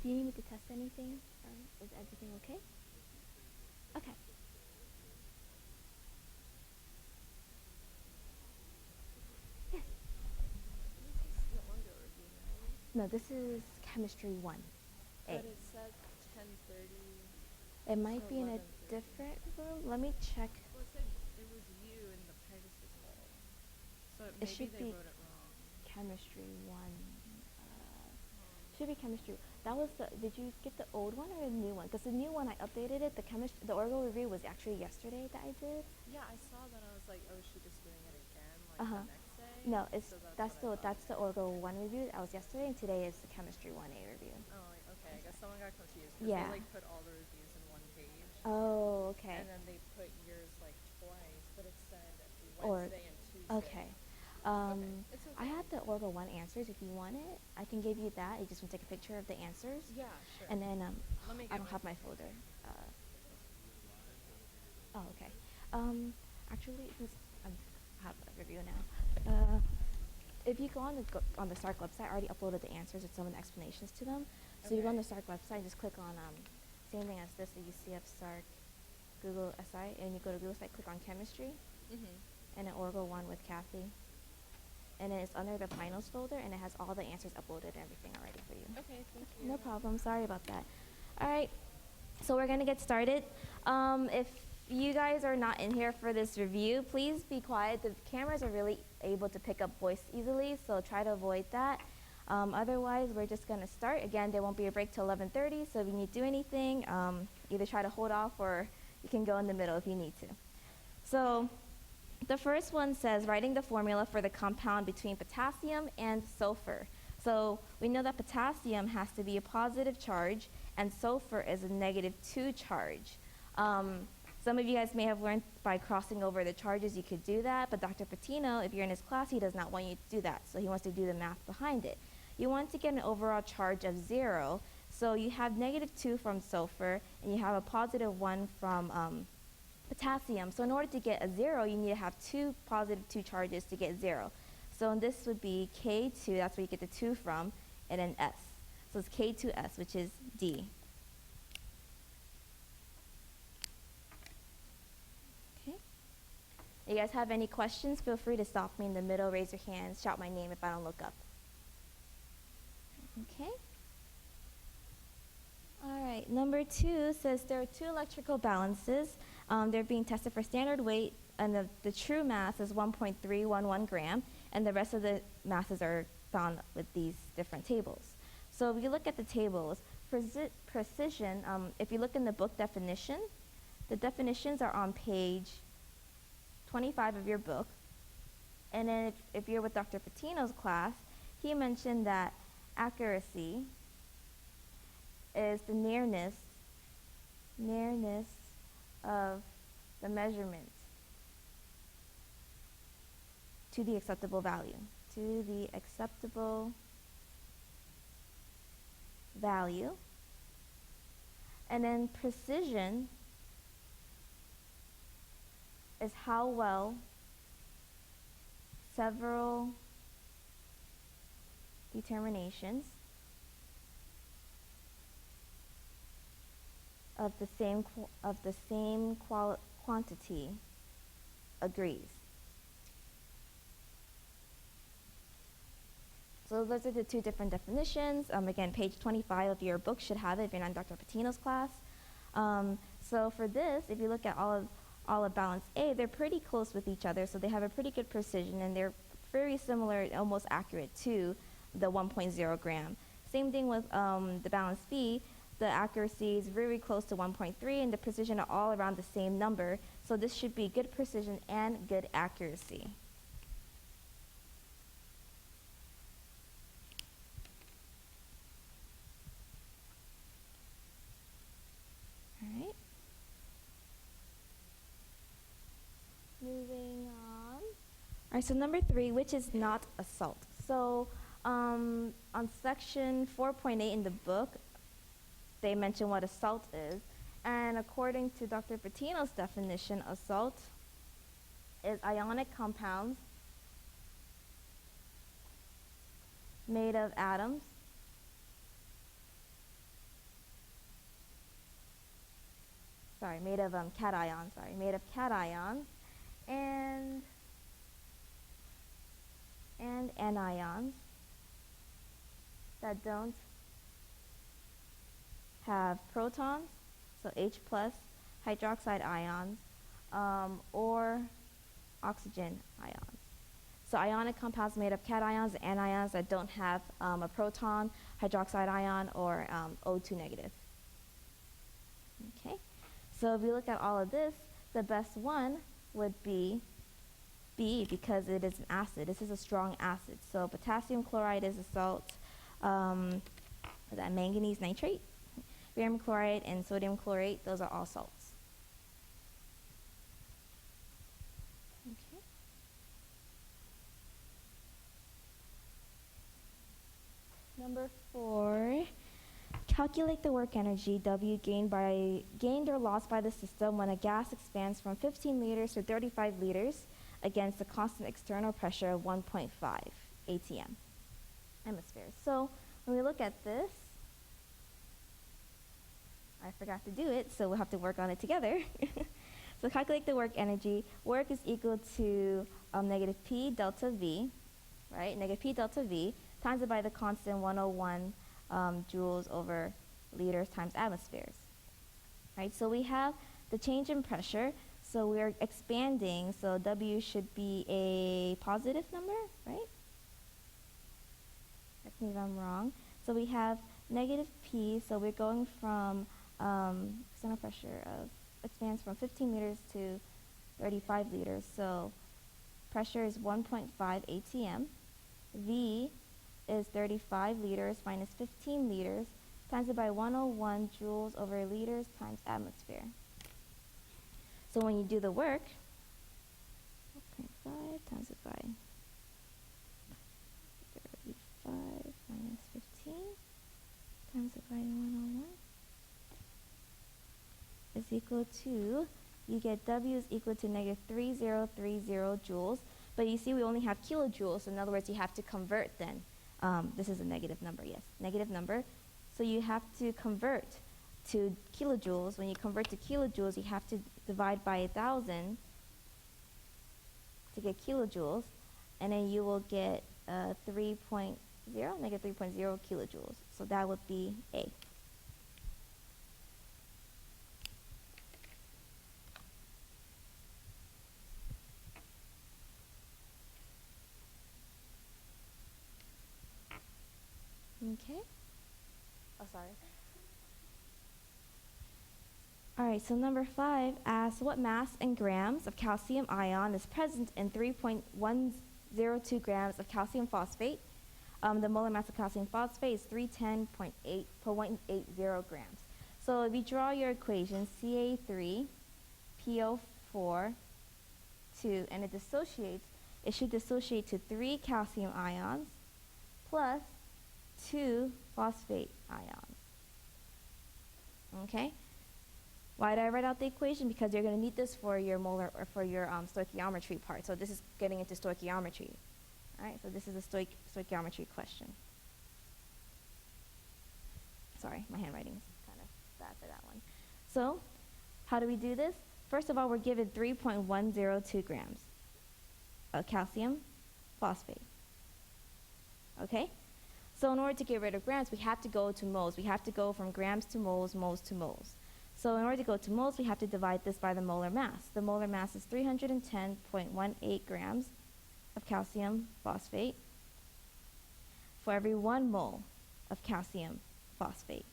Do you need me to test anything? Or is everything okay? Okay. Yes. The Orgo review, right? No, this is chemistry 1. But it said 10:30. It might to be in a 11:30. different room. Let me check. Well, it said it was you in the privacy hall. So It maybe should they be wrote it wrong. chemistry 1. Should be chemistry. That was the. Did you get the old one or the new one? Because the new one I updated it. The Orgo review was actually yesterday that I did. Yeah, I saw that. I was like, oh, is she just doing it again, like Uh-huh. the next day? No, it's So that's what I the thought. Orgo 1 review that was yesterday, and today is the chemistry 1A review. Oh, like, okay. I guess someone got confused because Yeah. they like put all the reviews in one page. Oh, okay. And then they put yours like twice, but it said Or Wednesday and Tuesday. okay. It's okay. I had the Orgo 1 answers. If you want it, I can give you that. You just want to take a picture of the answers. Yeah, sure. And then Let me I get don't have my phone. folder. Oh, okay. Actually, since I have a review now, if you go on the SARC website, I already uploaded the answers with some of the explanations to them. So you go on the SARC website, just click on same thing as this, the UCF SARC Google SI, and you go to Google site, click on chemistry, and then Orgo 1 with Cathy. And then it's under the finals folder, and it has all the answers uploaded and everything already for you. Okay, thank you. No problem. Sorry about that. All right. So we're going to get started. If you guys are not in here for this review, please be quiet. The cameras are really able to pick up voice easily, so try to avoid that. Otherwise, we're just going to start. Again, there won't be a break till 11:30, so if you need to do anything, either try to hold off or you can go in the middle if you need to. So the first one says writing the formula for the compound between potassium and sulfur. So we know that potassium has to be a positive charge and sulfur is a -2 charge. Some of you guys may have learned by crossing over the charges you could do that, but Dr. Patino, if you're in his class, he does not want you to do that. So he wants to do the math behind it. You want to get an overall charge of 0. So you have -2 from sulfur and you have a +1 from potassium. So in order to get a 0, you need to have two +2 charges to get 0. So this would be K2, that's where you get the 2 from, and then S. So it's K2S, which is D. Okay. You guys have any questions? Feel free to stop me in the middle, raise your hands, shout my name if I don't look up. Okay. All right, number 2 says there are 2 electrical balances. They're being tested for standard weight, and the true mass is 1.311 gram, and the rest of the masses are found with these different tables. So if you look at the tables, precision, if you look in the book definition, the definitions are on page 25 of your book. And then if you're with Dr. Patino's class, he mentioned that accuracy is the nearness of the measurement to the acceptable value, And then precision is how well several determinations of the same quantity agrees. So those are the 2 different definitions. Again, page 25 of your book should have it if you're not in Dr. Patino's class. So for this, if you look at all of balance A, they're pretty close with each other, so they have a pretty good precision, and they're very similar, almost accurate to the 1.0 gram. Same thing with the balance B. The accuracy is very close to 1.3, and the precision are all around the same number. So this should be good precision and good accuracy. All right. Moving on. All right, so number 3, which is not a salt. So on section 4.8 in the book, they mention what a salt is. And according to Dr. Patino's definition, a salt is ionic compounds made of atoms made of cations, made of cations and anions that don't have protons, so H plus hydroxide ions, or oxygen ions. So ionic compounds made of cations and anions that don't have a proton, hydroxide ion, or O2 negative. Okay, so if we look at all of this, the best one would be B because it is an acid. This is a strong acid. So potassium chloride is a salt, that manganese nitrate, barium chloride and sodium chlorate, those are all salts. Okay. Number 4, calculate the work energy W gained or lost by the system when a gas expands from 15 liters to 35 liters against a constant external pressure of 1.5 atm atmospheres. So when we look at this, I forgot to do it, so we'll have to work on it together. So calculate the work energy. Work is equal to negative P delta V, right? Negative P delta V times it by the constant 101 joules over liters times atmospheres. Right, so we have the change in pressure, so we're expanding, so W should be a positive number, right? Correct me if I'm wrong. So we have negative P, so we're going from external pressure of expands from 15 liters to 35 liters, so pressure is 1.5 atm. V is 35 liters minus 15 liters times it by 101 joules over liters times atmosphere. So when you do the work, 1.5 times it by 35 minus 15 times it by 101 is equal to, you get W is equal to negative 3030 joules, but you see we only have kilojoules, so in other words you have to convert then. This is a negative number, yes, negative number. So you have to convert to kilojoules. When you convert to kilojoules, you have to divide by 1,000 to get kilojoules, and then you will get negative 3.0 kilojoules. So that would be A. Okay. Oh, sorry. All right, so number 5 asks what mass in grams of calcium ion is present in 3.102 grams of calcium phosphate. The molar mass of calcium phosphate is 310.80 grams. So if you draw your equation, Ca3PO4 2, and it dissociates, it should dissociate to 3 calcium ions plus 2 phosphate ions. Okay? Why did I write out the equation? Because you're going to need this for your molar or for your stoichiometry part. So this is getting into stoichiometry. All right, so this is a stoichiometry question. Sorry, my handwriting is kind of bad for that one. So how do we do this? First of all, we're given 3.102 grams of calcium phosphate. Okay? So in order to get rid of grams, we have to go to moles. We have to go from grams to moles, moles to moles. So in order to go to moles, we have to divide this by the molar mass. The molar mass is 310.18 grams of calcium phosphate for every 1 mole of calcium phosphate.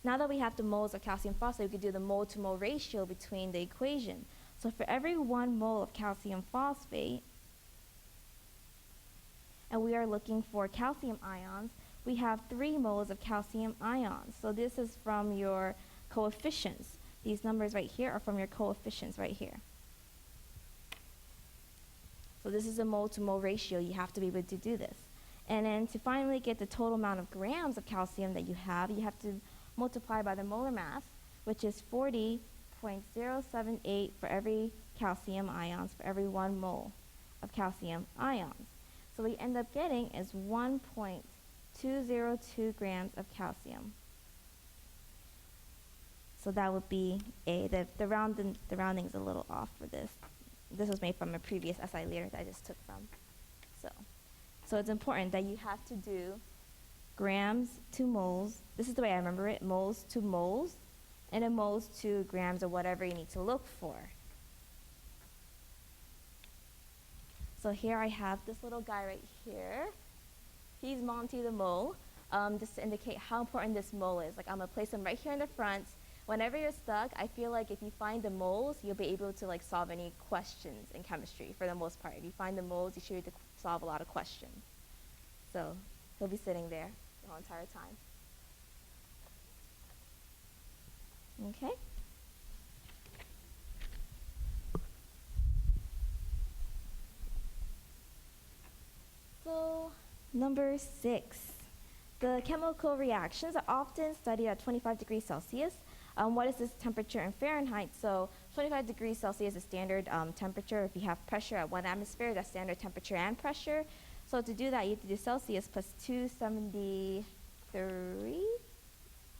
Now that we have the moles of calcium phosphate, we can do the mole-to-mole ratio between the equation. So for every 1 mole of calcium phosphate, and we are looking for calcium ions, we have 3 moles of calcium ions. So this is from your coefficients. These numbers right here are from your coefficients right here. So this is a mole-to-mole ratio. You have to be able to do this. And then to finally get the total amount of grams of calcium that you have to multiply by the molar mass, which is 40.078 for every calcium ions, for every 1 mole of calcium ions. So what we end up getting is 1.202 grams of calcium. So that would be A. The rounding's a little off for this. This was made from a previous SI later that I just took from. So it's important that you have to do grams to moles. This is the way I remember it, moles to moles, and then moles to grams or whatever you need to look for. So here I have this little guy right here. He's Monty the mole, just to indicate how important this mole is. Like I'm gonna place him right here in the front. Whenever you're stuck, I feel like if you find the moles, you'll be able to like solve any questions in chemistry for the most part. If you find the moles, you should be able to solve a lot of questions. So he'll be sitting there the whole entire time. Okay. So number 6. The chemical reactions are often studied at 25 degrees Celsius. What is this temperature in Fahrenheit? So 25 degrees Celsius is standard temperature. If you have pressure at 1 atmosphere, that's standard temperature and pressure. So to do that, you have to do Celsius plus 273,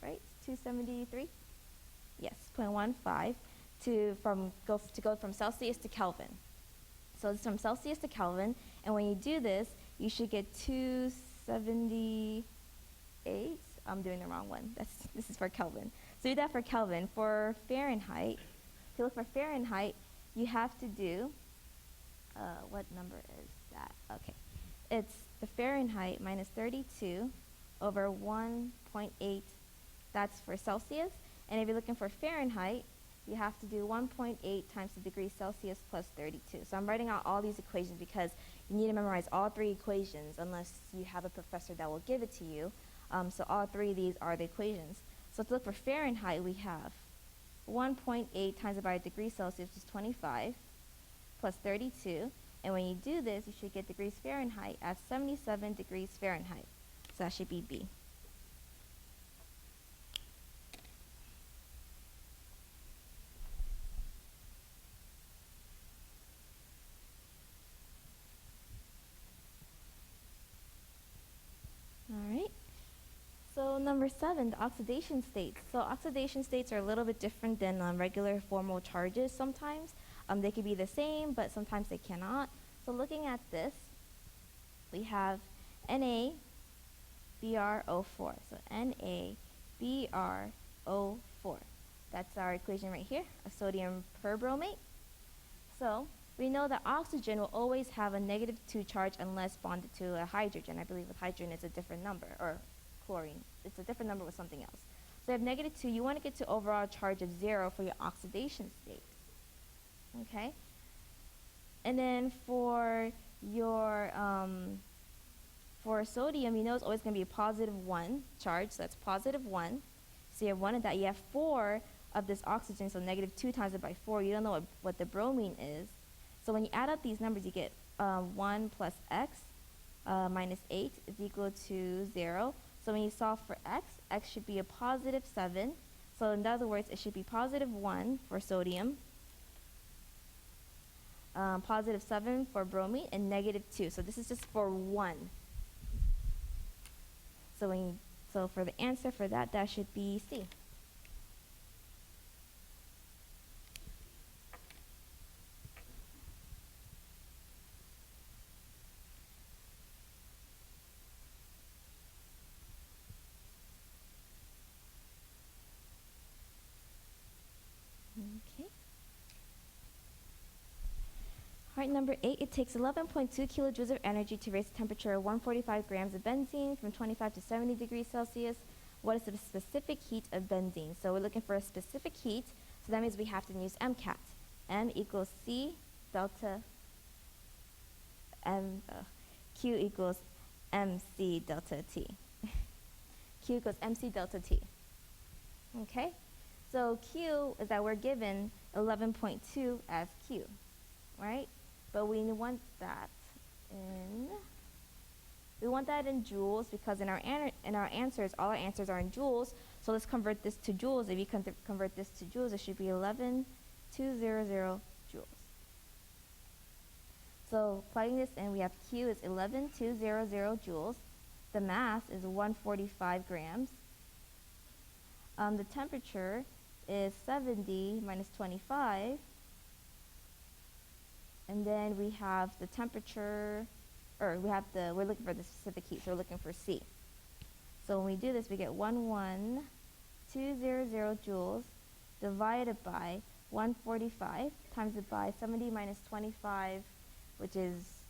right? 273? Yes, 0.15 to go from Celsius to Kelvin. So it's from Celsius to Kelvin, and when you do this, you should get 278. I'm doing the wrong one. This is for Kelvin. So do that for Kelvin. For Fahrenheit, to look for Fahrenheit, you have to do, what number is that? Okay. It's the Fahrenheit minus 32 over 1.8. That's for Celsius. And if you're looking for Fahrenheit, you have to do 1.8 times the degrees Celsius plus 32. So I'm writing out all these equations because you need to memorize all 3 equations unless you have a professor that will give it to you. So all 3 of these are the equations. So to look for Fahrenheit, we have 1.8 times by degrees Celsius, which is 25, plus 32. And when you do this, you should get degrees Fahrenheit at 77 degrees Fahrenheit. So that should be B. All right. So number 7, the oxidation states. So oxidation states are a little bit different than regular formal charges sometimes. They can be the same, but sometimes they cannot. So looking at this, we have NaBrO4. So NaBrO4. That's our equation right here, a sodium perbromate. So we know that oxygen will always have a -2 charge unless bonded to a hydrogen. I believe with hydrogen it's a different number, or chlorine. It's a different number with something else. So you have -2. You want to get to overall charge of 0 for your oxidation state. Okay? And then for your for sodium, you know it's always going to be a +1 charge, so that's +1. So you have 1 of that. You have 4 of this oxygen, so -2 times it by 4. You don't know what the bromine is. So when you add up these numbers, you get 1 plus x minus 8 is equal to 0. So when you solve for x should be a +7. So in other words, it should be +1 for sodium, +7 for bromine, and -2. So this is just for 1. So for the answer for that, that should be C. Okay. All right, number 8, it takes 11.2 kilojoules of energy to raise the temperature of 145 grams of benzene from 25 to 70 degrees Celsius. What is the specific heat of benzene? So we're looking for a specific heat, so that means we have to use MCAT. M equals C delta M, Q equals MC delta T. Q equals MC delta T. Okay? So Q is that we're given 11.2 as Q, right? But we want that in joules because in our answers, all our answers are in joules. So let's convert this to joules. If you convert this to joules, it should be 11,200 joules. So plugging this in, we have Q is 11,200 joules. The mass is 145 grams. The temperature is 70 minus 25. And then we have the temperature, or we're looking for the specific heat, so we're looking for C. So when we do this, we get 11200 joules divided by 145 times it by 70 minus 25, which is,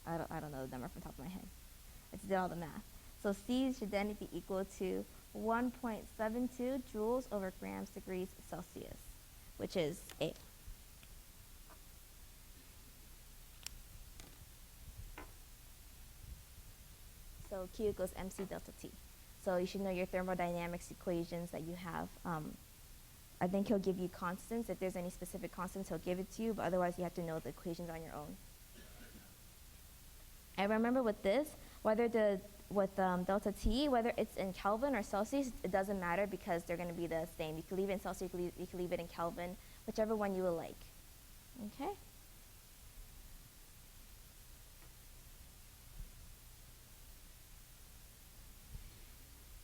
I don't know the number from the top of my head. It's did all the math. So C should then be equal to 1.72 joules over grams degrees Celsius, which is A. So Q equals mc delta T. So you should know your thermodynamics equations that you have. I think he'll give you constants. If there's any specific constants, he'll give it to you, but otherwise you have to know the equations on your own. And remember with this, whether delta T, whether it's in Kelvin or Celsius, it doesn't matter because they're going to be the same. You can leave it in Celsius, you can leave it in Kelvin, whichever one you will like. Okay?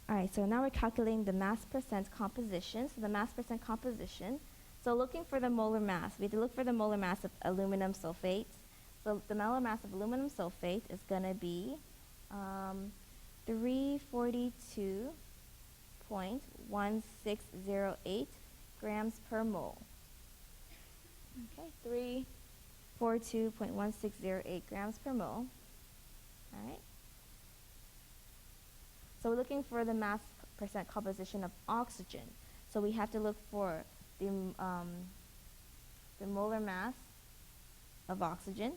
All right, so now we're calculating the mass percent composition. So the mass percent composition. So looking for the molar mass, we have to look for the molar mass of aluminum sulfate. So the molar mass of aluminum sulfate is going to be 342.1608 grams per mole. Okay, 342.1608 grams per mole. All right. So we're looking for the mass percent composition of oxygen. So we have to look for the molar mass of oxygen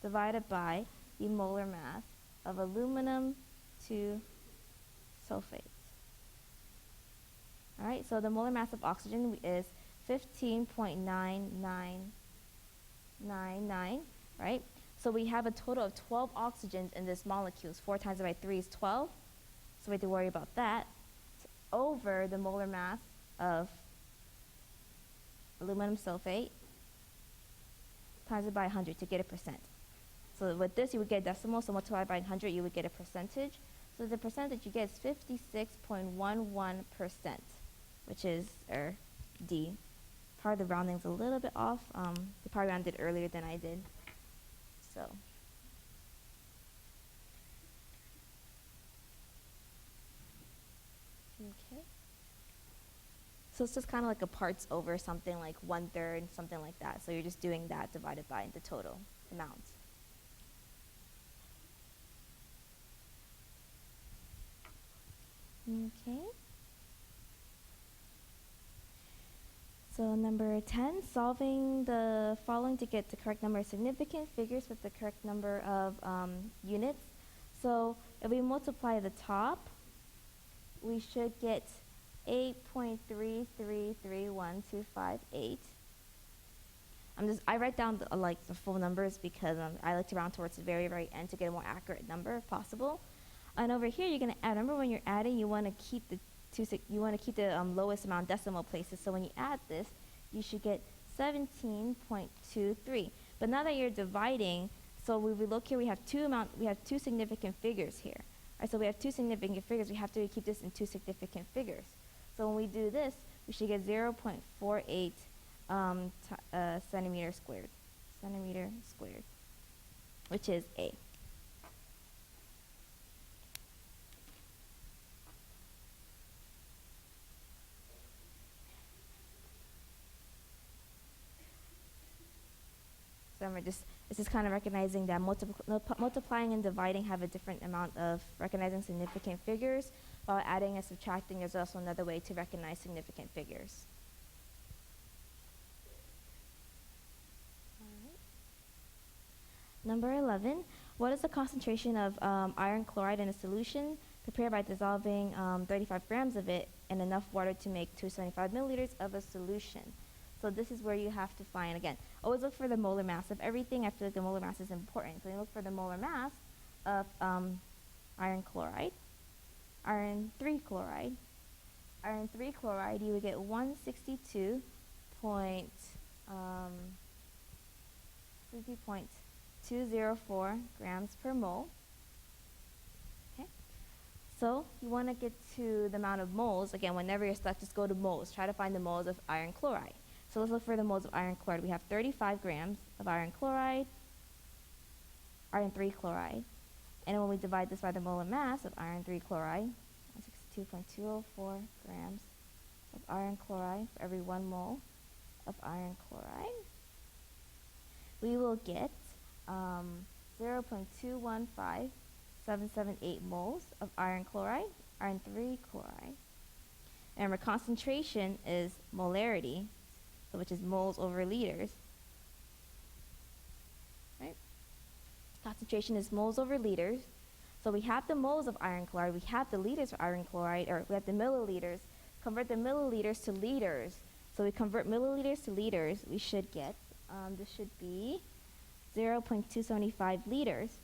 divided by the molar mass of aluminum 2 sulfate. All right, so the molar mass of oxygen is 15.9999, right? So we have a total of 12 oxygens in this molecule. 4 times by 3 is 12. So we have to worry about that. Over the molar mass of aluminum sulfate times it by 100 to get a percent. So with this, you would get a decimal. So multiplied by 100, you would get a percentage. So the percentage you get is 56.11%, which is D. Part of the rounding's a little bit off. They probably rounded earlier than I did. So okay. So it's just kind of like a parts over something like 1/3, something like that. So you're just doing that divided by the total amount. Okay. So number 10, solving the following to get the correct number of significant figures with the correct number of units. So if we multiply the top, we should get 8.3331258. I write down the full numbers because I like to round towards the very, very end to get a more accurate number if possible. And over here, you're going to add. Remember, when you're adding, you want to keep the lowest amount decimal places. So when you add this, you should get 17.23. But now that you're dividing, so we look here, we have two significant figures here. All right, so we have two significant figures. We have to keep this in two significant figures. So when we do this, we should get 0.48 centimeter squared, which is A. So it's just kind of recognizing that multiplying and dividing have a different amount of recognizing significant figures, while adding and subtracting is also another way to recognize significant figures. All right. Number 11, what is the concentration of iron chloride in a solution? Prepare by dissolving 35 grams of it in enough water to make 275 milliliters of a solution. So this is where you have to find, again, always look for the molar mass of everything. I feel like the molar mass is important. So you look for the molar mass of iron 3 chloride. Iron 3 chloride, you would get 162.204 grams per mole. Okay. So you want to get to the amount of moles. Again, whenever you're stuck, just go to moles. Try to find the moles of iron chloride. So let's look for the moles of iron chloride. We have 35 grams of iron chloride, iron 3 chloride. And then when we divide this by the molar mass of iron 3 chloride, 162.204 grams of iron chloride for every 1 mole of iron chloride, we will get 0.215778 moles of iron chloride, iron 3 chloride. And our concentration is molarity, so which is moles over liters. Right? Concentration is moles over liters. So we have the moles of iron chloride, we have the liters of iron chloride, or we have the milliliters. Convert the milliliters to liters. So we convert milliliters to liters, we should get, this should be 0.275 liters,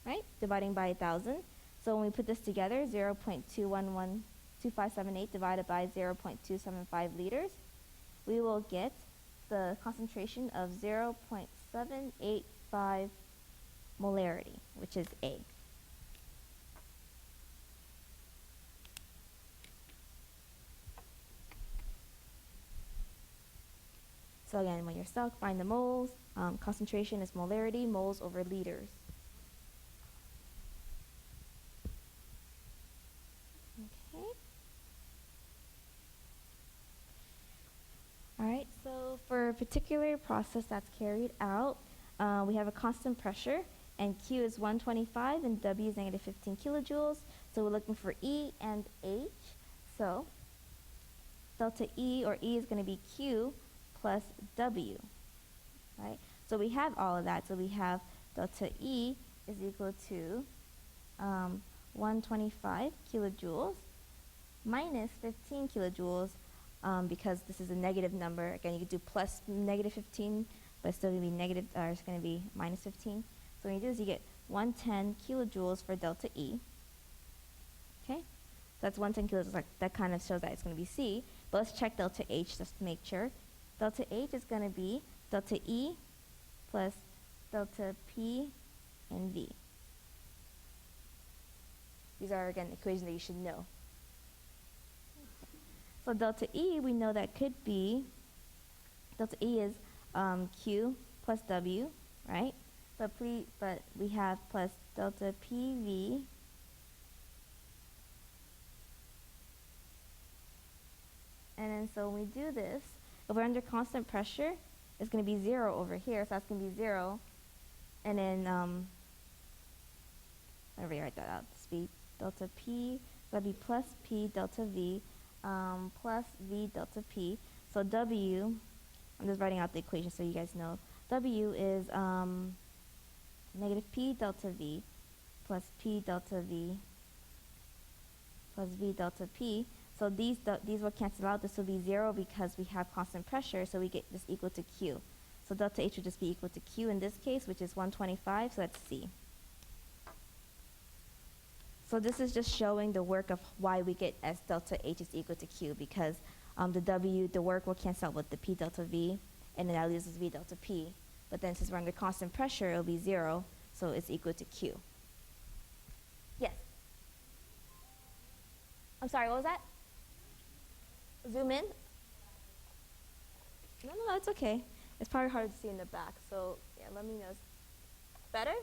right? Dividing by 1,000. So when we put this together, 0.2112578 divided by 0.275 liters, we will get the concentration of 0.785 molarity, which is A. So again, when you're stuck, find the moles. Concentration is molarity, moles over liters. Okay. All right, so for a particular process that's carried out, we have a constant pressure, and Q is 125 and W is negative 15 kilojoules. So we're looking for E and H. So delta E, or E, is going to be Q plus W, right? So we have all of that. So we have delta E is equal to 125 kilojoules minus 15 kilojoules, because this is a negative number. Again, you could do plus negative 15, but it's still going to be negative, or it's going to be minus 15. So when you do this, you get 110 kilojoules for delta E. Okay? So that's 110 kilojoules. Like, that kind of shows that it's going to be C. But let's check delta H just to make sure. Delta H is going to be delta E plus delta P and V. These are, again, equations that you should know. So delta E, we know that could be, delta E is Q plus W, right? But we have plus delta PV and then so when we do this, if we're under constant pressure, it's going to be 0 over here, so that's going to be 0. And then, let me write that out. This be delta P, so that'd be plus P delta V plus V delta P. So W, I'm just writing out the equation so you guys know. W is negative P delta V plus P delta V plus V delta P. So these will cancel out. This will be 0 because we have constant pressure, so we get this equal to Q. So delta H would just be equal to Q in this case, which is 125, so that's C. So this is just showing the work of why we get S delta H is equal to Q, because the work will cancel out with the P delta V, and then that leaves us V delta P. But then since we're under constant pressure, it'll be 0, so it's equal to Q. Yes? I'm sorry, what was that? Zoom in? No, it's okay. It's probably hard to see in the back, so yeah, let me know. Better?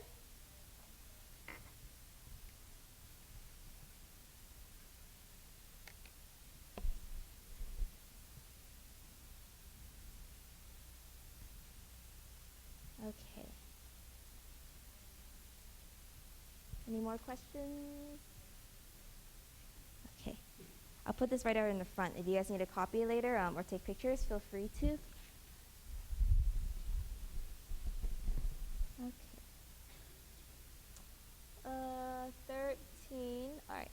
Okay. Any more questions? Okay. I'll put this right out in the front. If you guys need a copy later or take pictures, feel free to. Okay. 13. All right.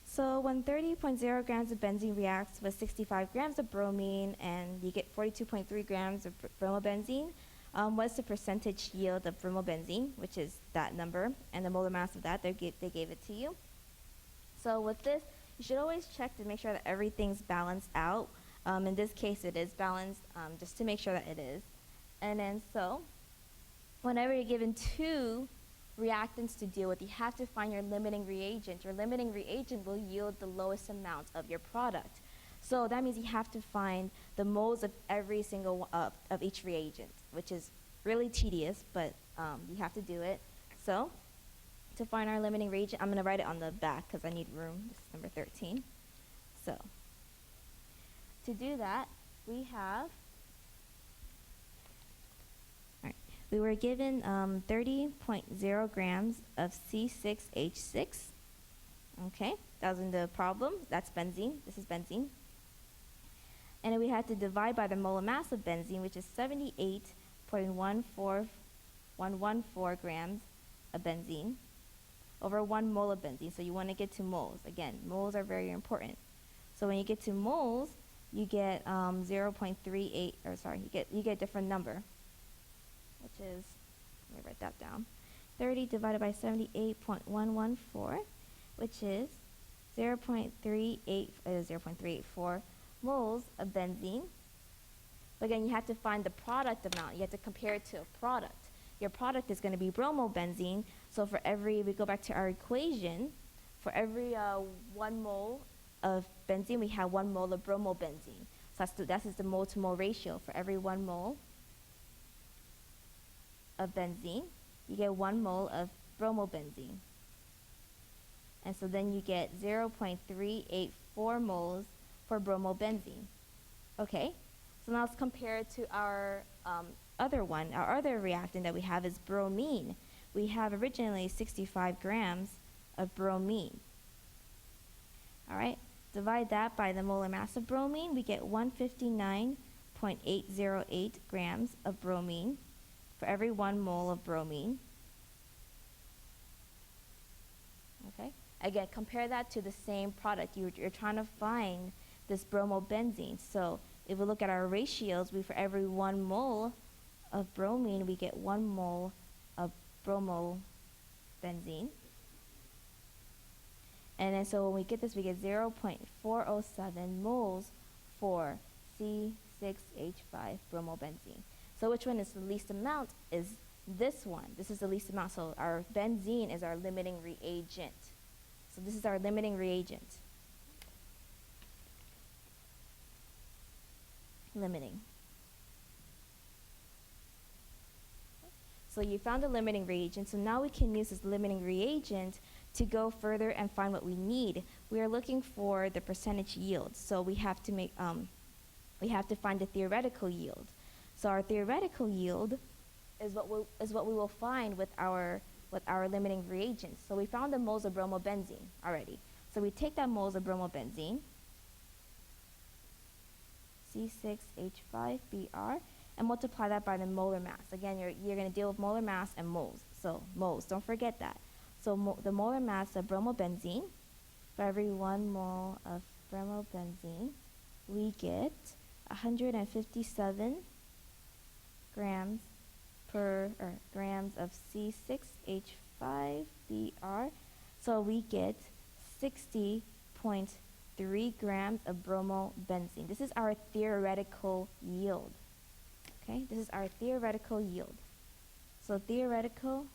So when 30.0 grams of benzene reacts with 65 grams of bromine, and you get 42.3 grams of bromobenzene, what's the percentage yield of bromobenzene, which is that number, and the molar mass of that, they gave it to you. So with this, you should always check to make sure that everything's balanced out. In this case, it is balanced, just to make sure that it is. And then so, whenever you're given two reactants to deal with. You have to find your limiting reagent. Your limiting reagent will yield the lowest amount of your product. So that means you have to find the moles of every single of each reagent, which is really tedious, but you have to do it. So to find our limiting reagent, I'm going to write it on the back because I need room. This is number 13. So to do that, we have, we were given 30.0 grams of C6H6. Okay, that was in the problem. That's benzene. This is benzene. And then we had to divide by the molar mass of benzene, which is 78.14114 grams of benzene over 1 mole of benzene. So you want to get to moles. Again, moles are very important. So when you get to moles, you get 0.38, or sorry, you get a different number, which is, let me write that down, 30 divided by 78.114, which is 0.384 moles of benzene. But again, you have to find the product amount. You have to compare it to a product. Your product is going to be bromobenzene. So for every, we go back to our equation, for every 1 mole of benzene, we have 1 mole of bromobenzene. So that's the mole-to-mole ratio. For every 1 mole of benzene, you get 1 mole of bromobenzene. And so then you get 0.384 moles for bromobenzene. Okay, so now let's compare it to our other one. Our other reactant that we have is bromine. We have originally 65 grams of bromine. All right, divide that by the molar mass of bromine. We get 159.808 grams of bromine for every 1 mole of bromine. Okay, again, compare that to the same product. You're trying to find this bromobenzene. So if we look at our ratios, for every 1 mole of bromine, we get 1 mole of bromobenzene. And then so when we get this, we get 0.407 moles for C6H5 bromobenzene. So which one is the least amount is this one. This is the least amount. So our benzene is our limiting reagent. So this is our limiting reagent. Limiting. So you found the limiting reagent. So now we can use this limiting reagent to go further and find what we need. We are looking for the percentage yield. So we have to make we have to find the theoretical yield. So our theoretical yield is what we will find with our limiting reagent. So we found the moles of bromobenzene already. So we take that moles of bromobenzene, C6H5Br, and multiply that by the molar mass. Again, you're going to deal with molar mass and moles. So moles, don't forget that. So the molar mass of bromobenzene, for every 1 mole of bromobenzene, we get 157 grams of C6H5Br. So we get 60.3 grams of bromobenzene. This is our theoretical yield. Okay, this is our theoretical yield. So theoretical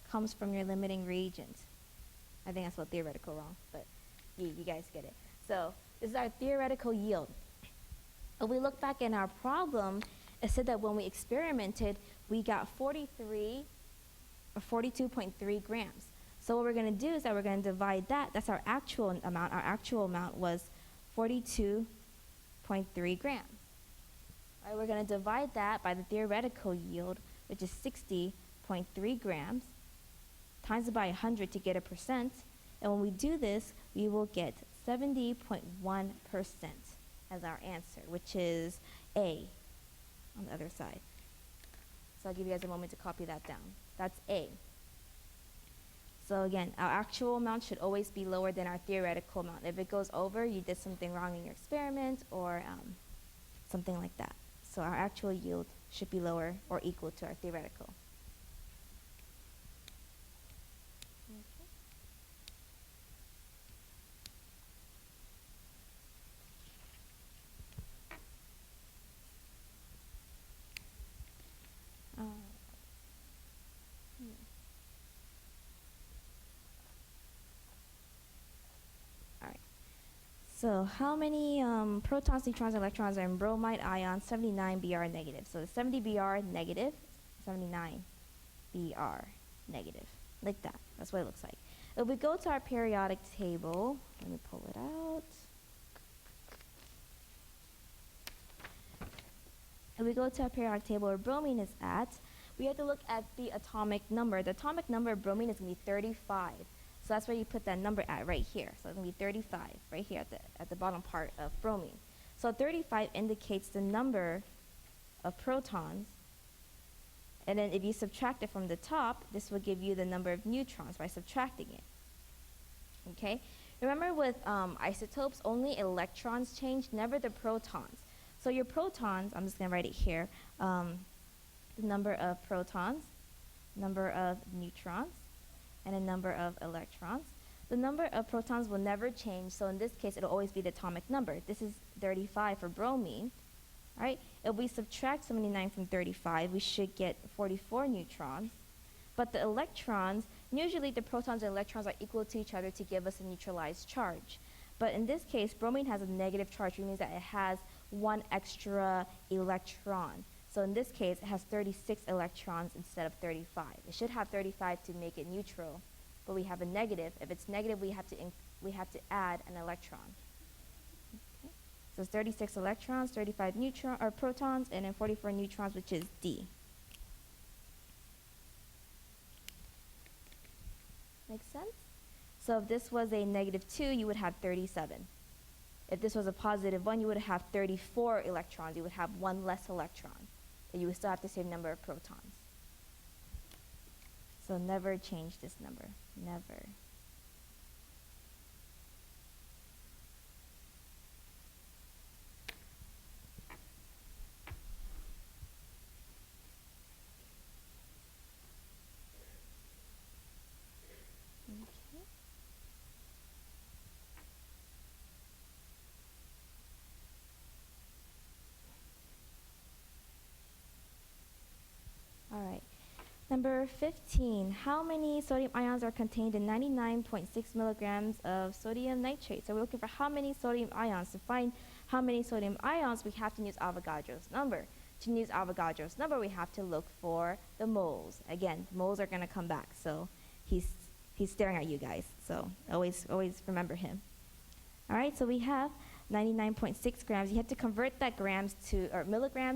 comes from your limiting reagent. I think I spelled theoretical wrong, but you guys get it. So this is our theoretical yield. If we look back in our problem, it said that when we experimented, we got 42.3 grams. So what we're going to do is that we're going to divide that. That's our actual amount. Our actual amount was 42.3 grams. All right, we're going to divide that by the theoretical yield, which is 60.3 grams, times it by 100 to get a percent. And when we do this, we will get 70.1% as our answer, which is A on the other side. So I'll give you guys a moment to copy that down. That's A. So again, our actual amount should always be lower than our theoretical amount. If it goes over, you did something wrong in your experiment or something like that. So our actual yield should be lower or equal to our theoretical. So how many protons, neutrons, and electrons are in bromide ion 79 Br negative? So 70 Br negative, 79 Br negative, like that. That's what it looks like. If we go to our periodic table, let me pull it out. If we go to our periodic table where bromine is at, we have to look at the atomic number. The atomic number of bromine is going to be 35. So that's where you put that number at right here. So it's going to be 35 right here at the bottom part of bromine. So 35 indicates the number of protons. And then if you subtract it from the top, this will give you the number of neutrons by subtracting it. Okay? Remember with isotopes, only electrons change, never the protons. So your protons, I'm just going to write it here, the number of protons, number of neutrons, and a number of electrons. The number of protons will never change, so in this case, it'll always be the atomic number. This is 35 for bromine. All right? If we subtract 79 from 35, we should get 44 neutrons. But the electrons, usually the protons and electrons are equal to each other to give us a neutralized charge. But in this case, bromine has a negative charge, which means that it has one extra electron. So in this case, it has 36 electrons instead of 35. It should have 35 to make it neutral, but we have a negative. If it's negative, we have to add an electron. Okay. So it's 36 electrons, 35 protons, and then 44 neutrons, which is D. Make sense? So if this was a -2, you would have 37. If this was a +1, you would have 34 electrons. You would have one less electron. But you would still have the same number of protons. So never change this number. Never. Okay. All right. Number 15, how many sodium ions are contained in 99.6 milligrams of sodium nitrate? So we're looking for how many sodium ions. To find how many sodium ions, we have to use Avogadro's number. To use Avogadro's number, we have to look for the moles. Again, moles are going to come back, so he's staring at you guys, so always remember him. All right, so we have 99.6 grams. You have to convert that milligrams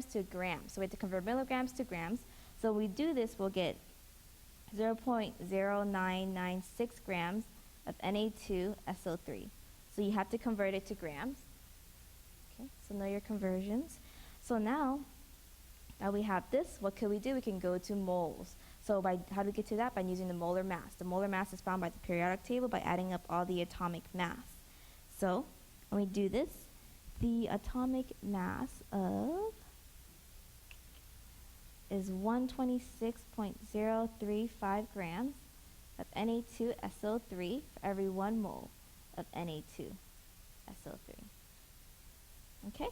to grams. So we have to convert milligrams to grams. So we do this, we'll get 0.0996 grams of Na2SO3. So you have to convert it to grams. Okay, so know your conversions. So now that we have this, what can we do? We can go to moles. So how do we get to that? By using the molar mass. The molar mass is found by the periodic table by adding up all the atomic mass. So when we do this, the atomic mass of is 126.035 grams of Na2SO3 for every 1 mole of Na2SO3. Okay?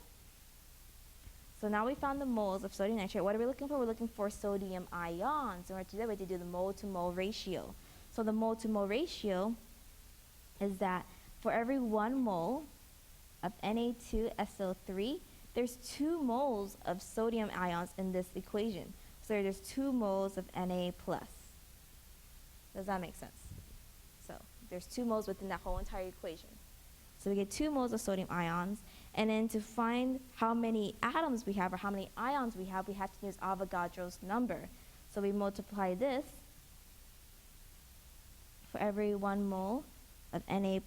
So now we found the moles of sodium nitrate. What are we looking for? We're looking for sodium ions. In order to do that, we have to do the mole-to-mole ratio. So the mole-to-mole ratio is that for every 1 mole of Na2SO3, there's 2 moles of sodium ions in this equation. So there's 2 moles of Na+. Does that make sense? So there's 2 moles within that whole entire equation. So we get 2 moles of sodium ions. And then to find how many atoms we have or how many ions we have to use Avogadro's number. So we multiply this for every 1 mole of Na+.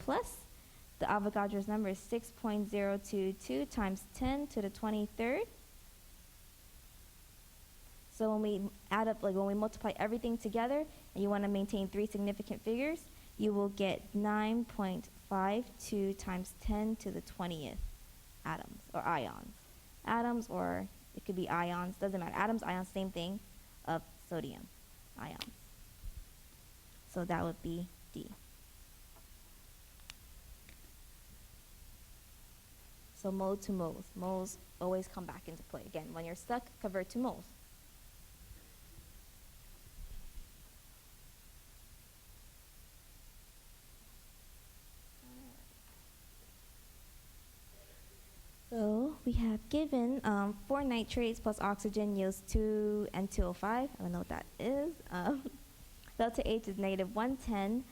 The Avogadro's number is 6.022 times 10 to the 23rd. So when we add up, when we multiply everything together, and you want to maintain 3 significant figures, you will get 9.52 times 10 to the 20th atoms, or ions. Atoms, or it could be ions, doesn't matter. Atoms, ions, same thing, of sodium ions. So that would be D. So mole to moles. Moles always come back into play. Again, when you're stuck, convert to moles. we have given 4 nitrates plus oxygen yields 2 N2O5. I don't know what that is. Delta H is negative 110.2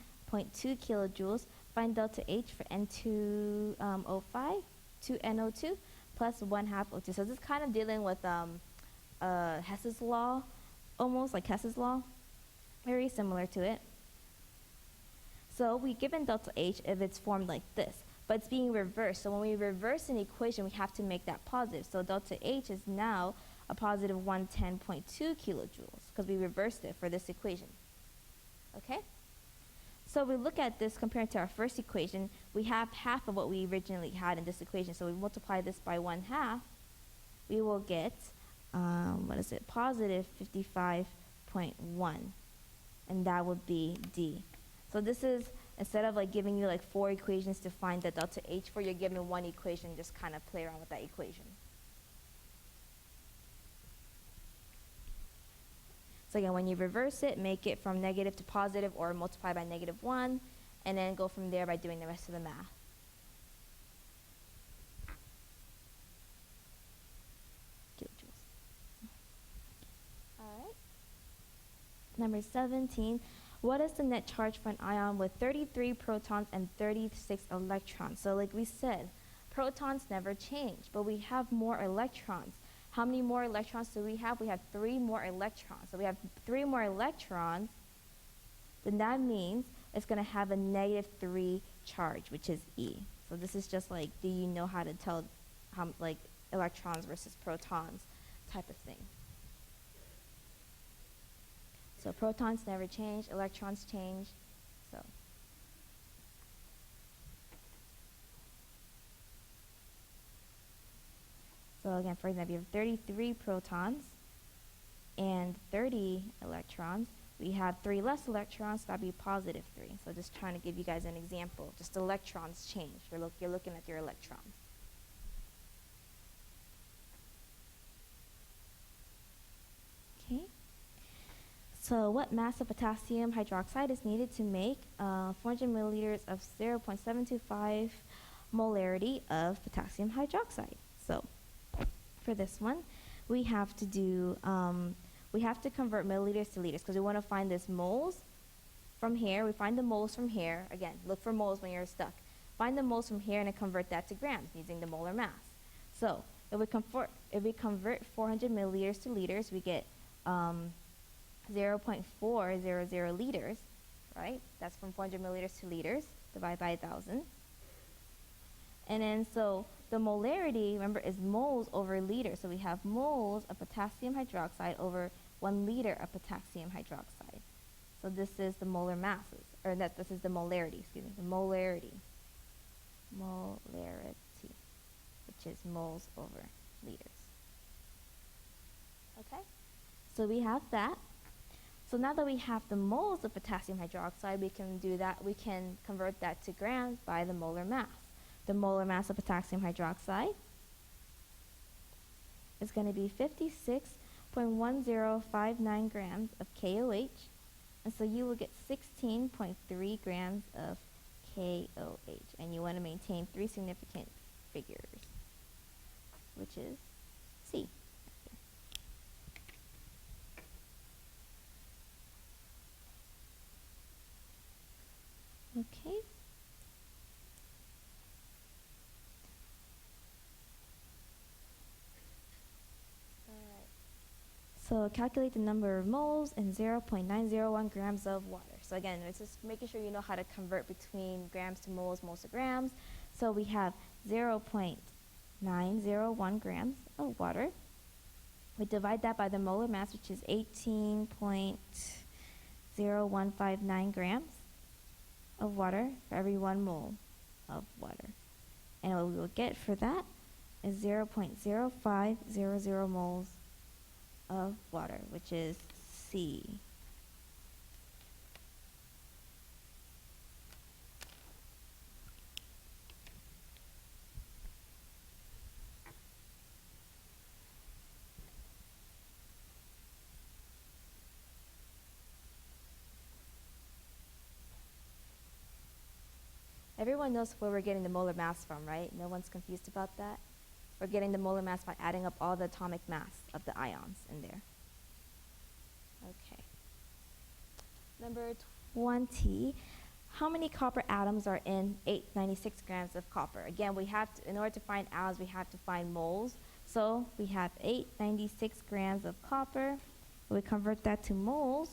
kilojoules. Find delta H for N2O5, 2 NO2, plus 1 half O2. So this is kind of dealing with Hess's law, almost like Hess's law. Very similar to it. So we given delta H if it's formed like this, but it's being reversed. So when we reverse an equation, we have to make that positive. So delta H is now a positive 110.2 kilojoules because we reversed it for this equation. Okay? So we look at this compared to our first equation. We have half of what we originally had in this equation. So we multiply this by 1/2. We will get, positive 55.1. And that would be D. So this is, instead of like giving you like 4 equations to find the delta H for, you're given 1 equation, just kind of play around with that equation. So again, when you reverse it, make it from negative to positive or multiply by -1, and then go from there by doing the rest of the math. Kilojoules. All right. Number 17. What is the net charge for an ion with 33 protons and 36 electrons? So like we said, protons never change, but we have more electrons. How many more electrons do we have? We have 3 more electrons. So we have 3 more electrons, then that means it's going to have a -3 charge, which is E. So this is just like, do you know how to tell how, like, electrons versus protons type of thing. So protons never change, electrons change. So again, for example, you have 33 protons and 30 electrons. We have 3 less electrons, so that'd be +3. So just trying to give you guys an example. Just electrons change. You're looking at your electrons. Okay. So what mass of potassium hydroxide is needed to make 400 milliliters of 0.725 molarity of potassium hydroxide? So for this one, we have to do, we have to convert milliliters to liters because we want to find this moles from here. We find the moles from here. Again, look for moles when you're stuck. Find the moles from here and then convert that to grams using the molar mass. So if we convert 400 milliliters to liters, we get 0.400 liters, right? That's from 400 milliliters to liters, divided by 1,000. And then so the molarity, remember, is moles over liter. So we have moles of potassium hydroxide over 1 liter of potassium hydroxide. So this is the molar masses, or this is the molarity, excuse me, the molarity. Molarity, which is moles over liters. Okay? So we have that. So now that we have the moles of potassium hydroxide, we can do that. We can convert that to grams by the molar mass. The molar mass of potassium hydroxide is going to be 56.1059 grams of KOH. And so you will get 16.3 grams of KOH. And you want to maintain 3 significant figures, which is C. Okay. So calculate the number of moles in 0.901 grams of water. So again, it's just making sure you know how to convert between grams to moles, moles to grams. So we have 0.901 grams of water. We divide that by the molar mass, which is 18.0159 grams of water for every 1 mole of water. And what we will get for that is 0.0500 moles of water, which is C. Everyone knows where we're getting the molar mass from, right? No one's confused about that? We're getting the molar mass by adding up all the atomic mass of the ions in there. Okay. Number 20. How many copper atoms are in 896 grams of copper? Again, we have to, in order to find atoms, we have to find moles. So we have 896 grams of copper. We convert that to moles.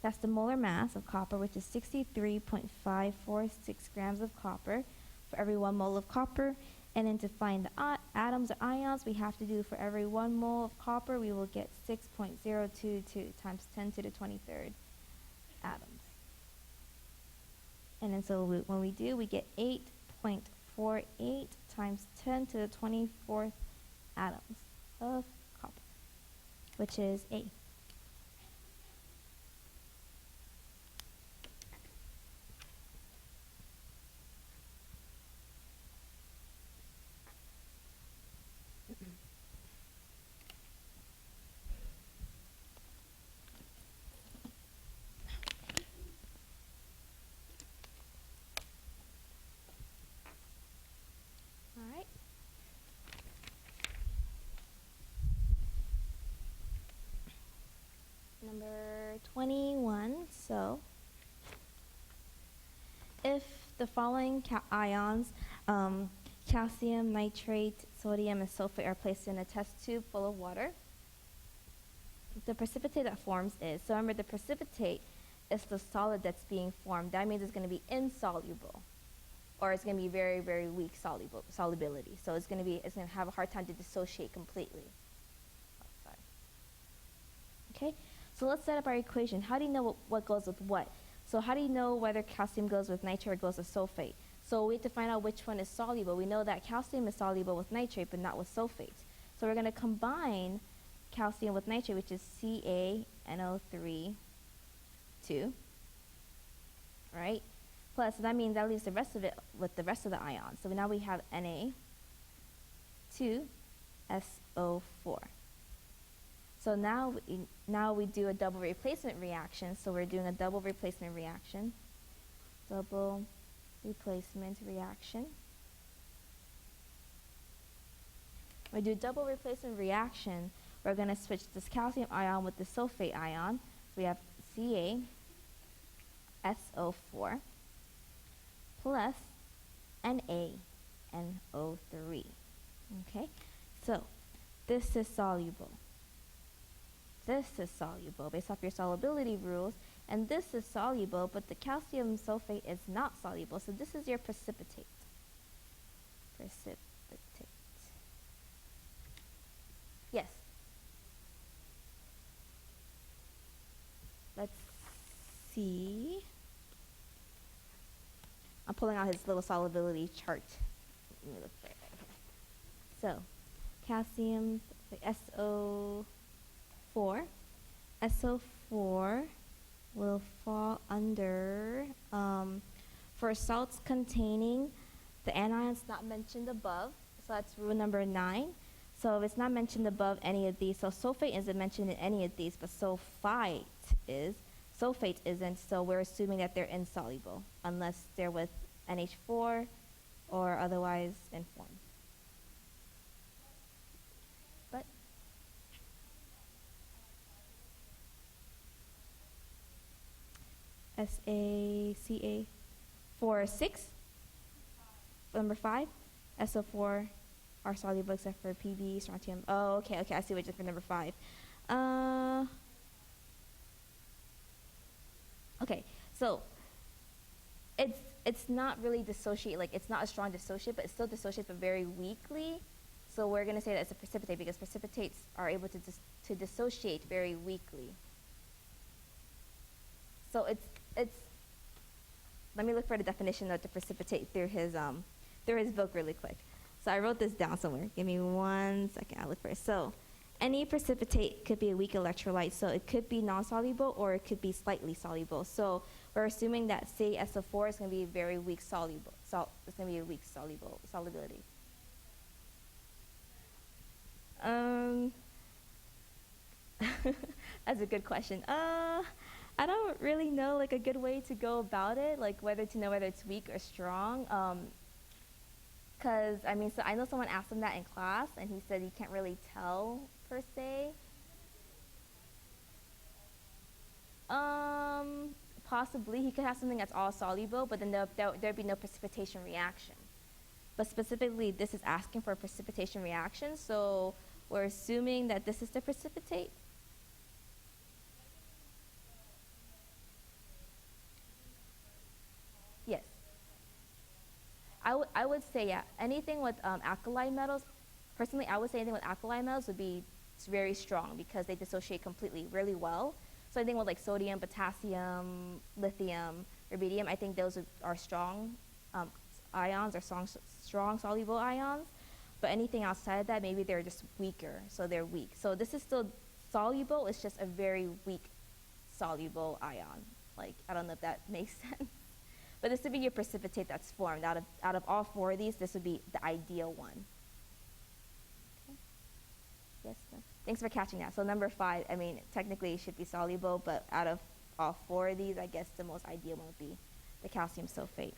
That's the molar mass of copper, which is 63.546 grams of copper for every 1 mole of copper. And then to find the atoms or ions, we have to do for every 1 mole of copper, we will get 6.022 times 10 to the 23rd atoms. And then so when we do, we get 8.48 times 10 to the 24th atoms of copper, which is A. Number 21, so if the following ions, calcium, nitrate, sodium, and sulfate are placed in a test tube full of water, the precipitate that forms is, so remember the precipitate is the solid that's being formed. That means it's going to be insoluble, or it's going to be very, very weak solubility. So it's going to have a hard time to dissociate completely. Oh, sorry. Okay. So let's set up our equation. How do you know what goes with what? So how do you know whether calcium goes with nitrate or goes with sulfate? So we have to find out which one is soluble. We know that calcium is soluble with nitrate, but not with sulfate. So we're going to combine calcium with nitrate, which is CaNO3, 2, right? Plus, that means that leaves the rest of it with the rest of the ions. So now we have Na2SO4. So now we do a double replacement reaction. So we're doing a double replacement reaction. Double replacement reaction. We do double replacement reaction. We're going to switch this calcium ion with the sulfate ion. So we have CaSO4 plus NaNO3. Okay, so this is soluble. This is soluble based off your solubility rules, and this is soluble, but the calcium sulfate is not soluble, so this is your precipitate. Precipitate. Yes. Let's see. I'm pulling out his little solubility chart. Let me look for it right here. So, calcium, SO4 will fall under, for salts containing the anions not mentioned above, so that's rule number 9. So if it's not mentioned above any of these, so sulfate isn't mentioned in any of these, but sulfate isn't, so we're assuming that they're insoluble, unless they're with NH4 or otherwise in form. But SaCa4 number 5, SO4 are soluble except for Pb, strontium. Oh, okay, I see what you did for number 5. Okay, so it's not really dissociate, like it's not a strong dissociate, but it still dissociates but very weakly. So we're going to say that it's a precipitate because precipitates are able to dissociate very weakly. So it's let me look for the definition of the precipitate through his book really quick. So I wrote this down somewhere. Give me 1 second. I'll look for it. So any precipitate could be a weak electrolyte. So it could be non-soluble or it could be slightly soluble. So we're assuming that CaSO4 is going to be very weak soluble. So it's going to be a weak solubility. That's a good question. I don't really know like a good way to go about it, like whether to know whether it's weak or strong. Because, I mean, so I know someone asked him that in class, and he said he can't really tell, per se. Possibly. He could have something that's all soluble, but then there'd be no precipitation reaction. But specifically, this is asking for a precipitation reaction, so we're assuming that this is the precipitate. Yes. I would say, yeah, anything with alkali metals, personally, I would say anything with alkali metals would be very strong because they dissociate completely really well. So anything with like sodium, potassium, lithium, rubidium, I think those are strong ions or strong soluble ions. But anything outside of that, maybe they're just weaker, so they're weak. So this is still soluble, it's just a very weak soluble ion. Like, I don't know if that makes sense. But this would be your precipitate that's formed. Out of all four of these, this would be the ideal one. Okay. Yes, no. Thanks for catching that. So number 5, I mean, technically it should be soluble, but out of all four of these, I guess the most ideal one would be the calcium sulfate.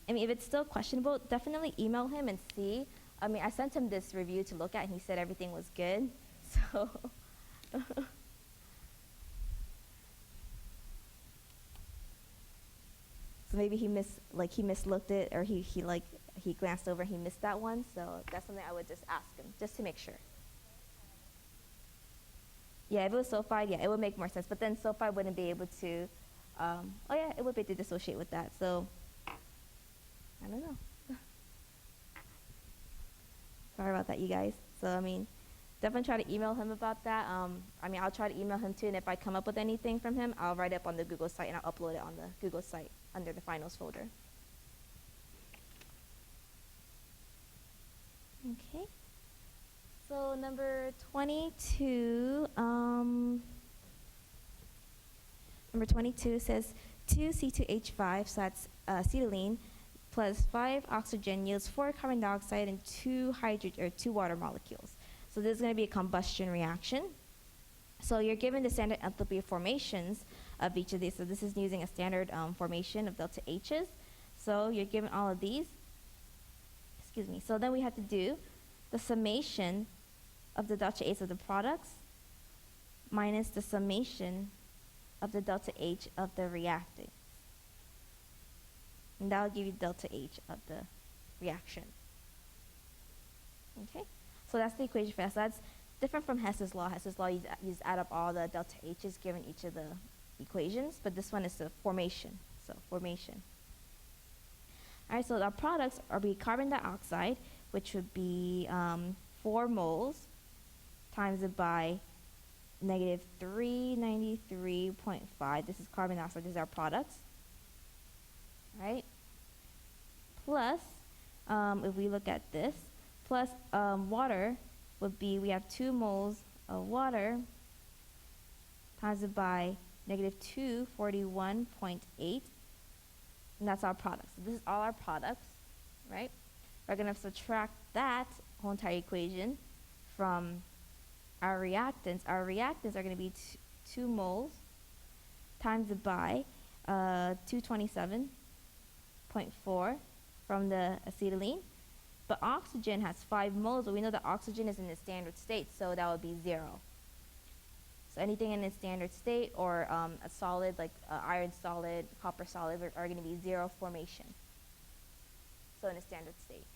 I mean, if it's still questionable, definitely email him and see. I mean, I sent him this review to look at, and he said everything was good. So... So maybe he mislooked it, or he glanced over, he missed that one. So that's something I would just ask him, just to make sure. Yeah, if it was sulfide, yeah, it would make more sense. But then sulfide wouldn't be able to, oh yeah, it would be able to dissociate with that. So, I don't know. Sorry about that, you guys. So, I mean, definitely try to email him about that. I mean, I'll try to email him too, and if I come up with anything from him, I'll write it up on the Google site, and I'll upload it on the Google site under the finals folder. Okay. So number 22, number 22 says 2C2H5, so that's acetylene, plus 5 oxygen yields 4 carbon dioxide and 2 water molecules. So this is going to be a combustion reaction. So you're given the standard enthalpy of formations of each of these. So this is using a standard formation of delta H's. So you're given all of these. Excuse me. So then we have to do the summation of the delta H of the products minus the summation of the delta H of the reactant. And that will give you delta H of the reaction. Okay? So that's the equation for Hess. That's different from Hess's law. Hess's law, you just add up all the delta H's given each of the equations, but this one is the formation. So formation. All right, so our products are be carbon dioxide, which would be 4 moles times it by negative 393.5. This is carbon dioxide. These are our products. All right. Plus, if we look at this, plus water would be, we have 2 moles of water times it by negative 241.8, and that's our products. So this is all our products, right? We're going to subtract that whole entire equation from our reactants. Our reactants are going to be 2 moles times it by 227.4 from the acetylene. But oxygen has 5 moles, but we know that oxygen is in the standard state, so that would be 0. So anything in its standard state or a solid like iron solid, copper solid are going to be 0 formation. So in a standard state.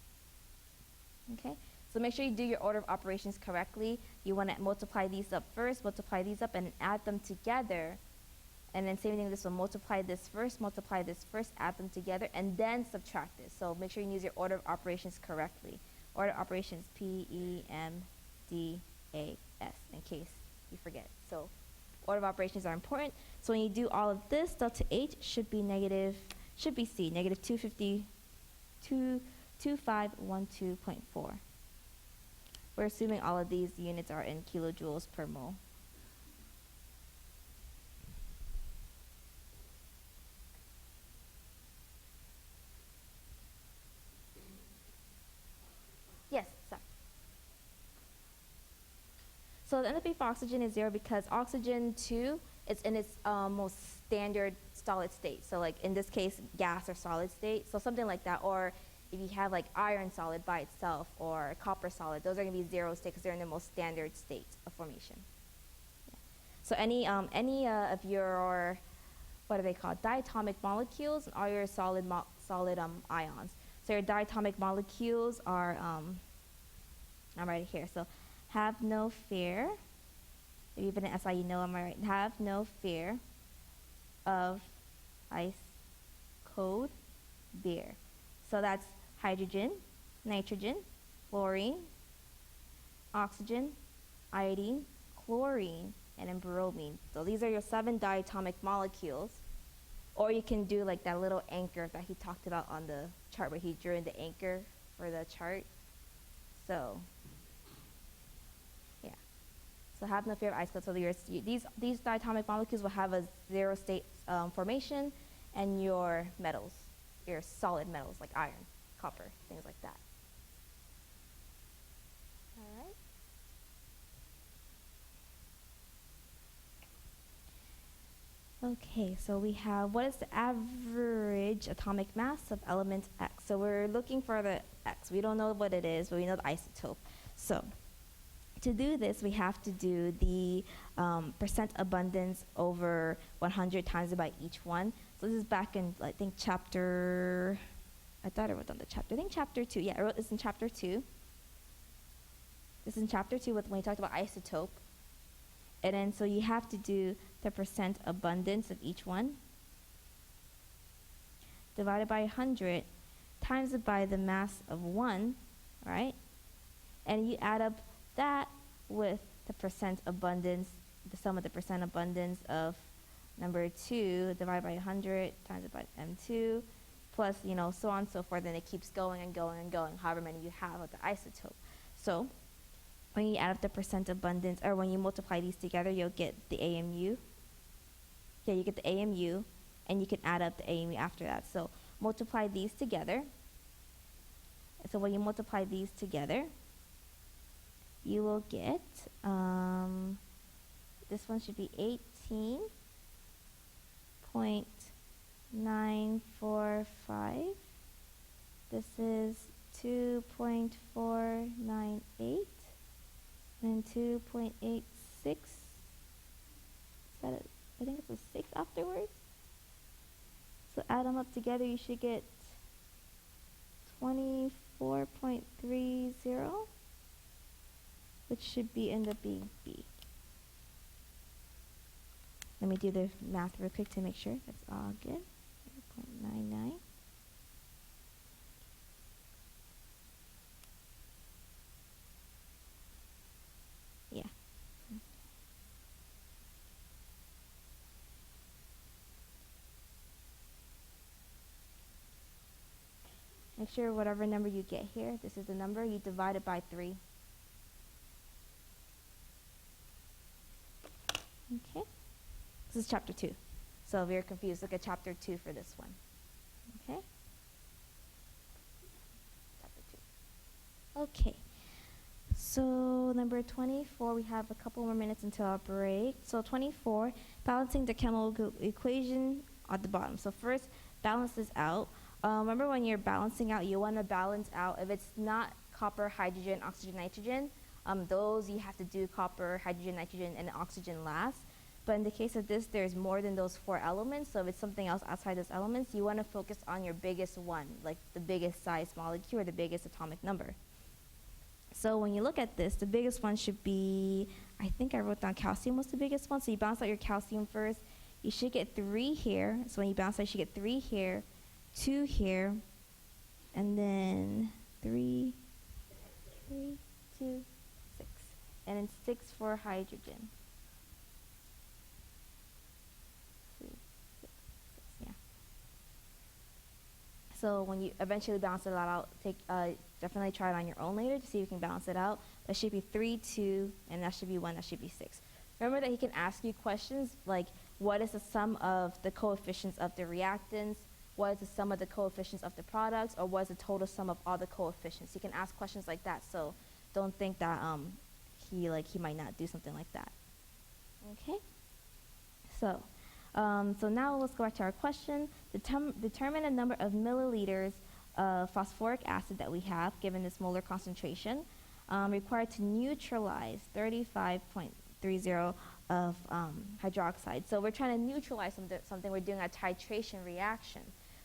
Okay? So make sure you do your order of operations correctly. You want to multiply these up first, multiply these up, and add them together. And then same thing with this one, multiply this first, add them together, and then subtract this. So make sure you use your order of operations correctly. Order of operations PEMDAS in case you forget. So order of operations are important. So when you do all of this, delta H should be C, negative 2512.4. We're assuming all of these units are in kilojoules per mole. Yes, sir. So the enthalpy for oxygen is 0 because oxygen 2 is in its most standard solid state. So like in this case, gas or solid state. So something like that. Or if you have like iron solid by itself or copper solid, those are going to be zero state because they're in the most standard state of formation. Yeah. So any of your, what are they called? Diatomic molecules are your solid ions. So your diatomic molecules are, I'm right here. So have no fear. If you've been in SI, you know I'm right. Have no fear of ice cold beer. So that's hydrogen, nitrogen, fluorine, oxygen, iodine, chlorine, and then bromine. So these are your 7 diatomic molecules. Or you can do like that little anchor that he talked about on the chart where he drew in the anchor for the chart. So, yeah. So have no fear of ice cold. So these diatomic molecules will have a zero state formation, and your metals, your solid metals like iron, copper, things like that. All right. Okay, so we have, what is the average atomic mass of element X? So we're looking for the X. We don't know what it is, but we know the isotope. So to do this, we have to do the percent abundance over 100 times by each one. So this is back in, I think, chapter, I thought I wrote down the chapter. I think chapter 2. Yeah, I wrote this in chapter 2. This is in chapter 2 when we talked about isotope. And then, so you have to do the percent abundance of each one divided by 100 times it by the mass of 1, right? And you add up that with the percent abundance, the sum of the percent abundance of number 2 divided by 100 times it by M2, plus, you know, so on and so forth, and it keeps going and going and going, however many you have of the isotope. So when you add up the percent abundance, or when you multiply these together, you'll get the AMU. Yeah, you get the AMU, and you can add up the AMU after that. So multiply these together. So when you multiply these together, you will get, this one should be 18.945. This is 2.498. And 2.86. Is that it? I think it's a 6 afterwards. So add them up together, you should get 24.30, which should be end up being B. Let me do the math real quick to make sure that's all good. 0.99. Yeah. Make sure whatever number you get here, this is the number, you divide it by 3. Okay. This is chapter 2. So if you're confused, look at chapter 2 for this one. Okay? Chapter 2. Okay. So number 24, we have a couple more minutes until our break. So 24, balancing the chemical equation at the bottom. So first, balance this out. Remember when you're balancing out, you want to balance out, if it's not copper, hydrogen, oxygen, nitrogen, those you have to do copper, hydrogen, nitrogen, and oxygen last. But in the case of this, there's more than those 4 elements. So if it's something else outside those elements, you want to focus on your biggest one, like the biggest size molecule or the biggest atomic number. So when you look at this, the biggest one should be, I think I wrote down calcium was the biggest one. So you balance out your calcium first. You should get 3 here. So when you balance out, you should get 3 here, 2 here, and then 3, 2, 6. And then 6 for hydrogen. 2, 6, 6, yeah. So when you eventually balance it out, definitely try it on your own later to see if you can balance it out. That should be 3, 2, and that should be 1, that should be 6. Remember that he can ask you questions like, what is the sum of the coefficients of the reactants? What is the sum of the coefficients of the products? Or what is the total sum of all the coefficients? He can ask questions like that, so don't think that he might not do something like that. Okay? So So now let's go back to our question. Determine the number of milliliters of phosphoric acid that we have given this molar concentration required to neutralize 35.30 of hydroxide. So we're trying to neutralize something. We're doing a titration reaction.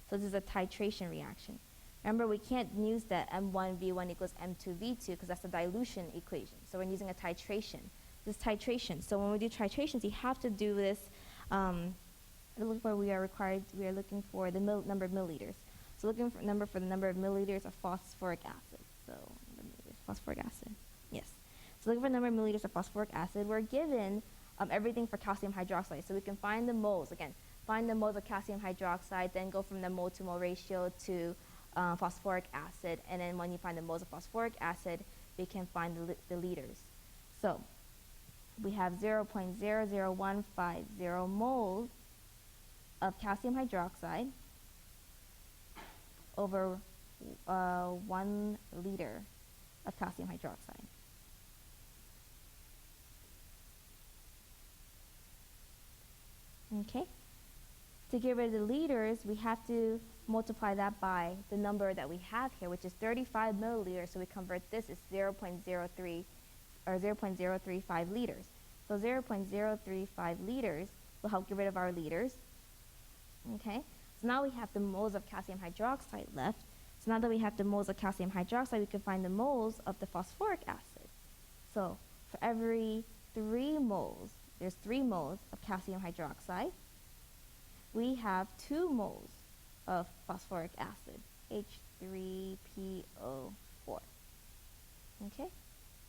So this is a titration reaction. Remember, we can't use that M1V1 equals M2V2 because that's a dilution equation. So we're using a titration. This titration. So when we do titrations, you have to do this. Look where we are looking for the number of milliliters. So looking for the number of milliliters of phosphoric acid. So phosphoric acid. Yes. So looking for the number of milliliters of phosphoric acid. We're given everything for calcium hydroxide. So we can find the moles. Again, find the moles of calcium hydroxide, then go from the mole to mole ratio to phosphoric acid. And then when you find the moles of phosphoric acid, we can find the liters. So we have 0.00150 moles of calcium hydroxide over 1 liter of calcium hydroxide. Okay. To get rid of the liters, we have to multiply that by the number that we have here, which is 35 milliliters. So we convert this as 0.03 or 0.035 liters. So 0.035 liters will help get rid of our liters. Okay. So now we have the moles of calcium hydroxide left. So now that we have the moles of calcium hydroxide, we can find the moles of the phosphoric acid. So for every 3 moles, there's 3 moles of calcium hydroxide. We have 2 moles of phosphoric acid, H3PO4. Okay?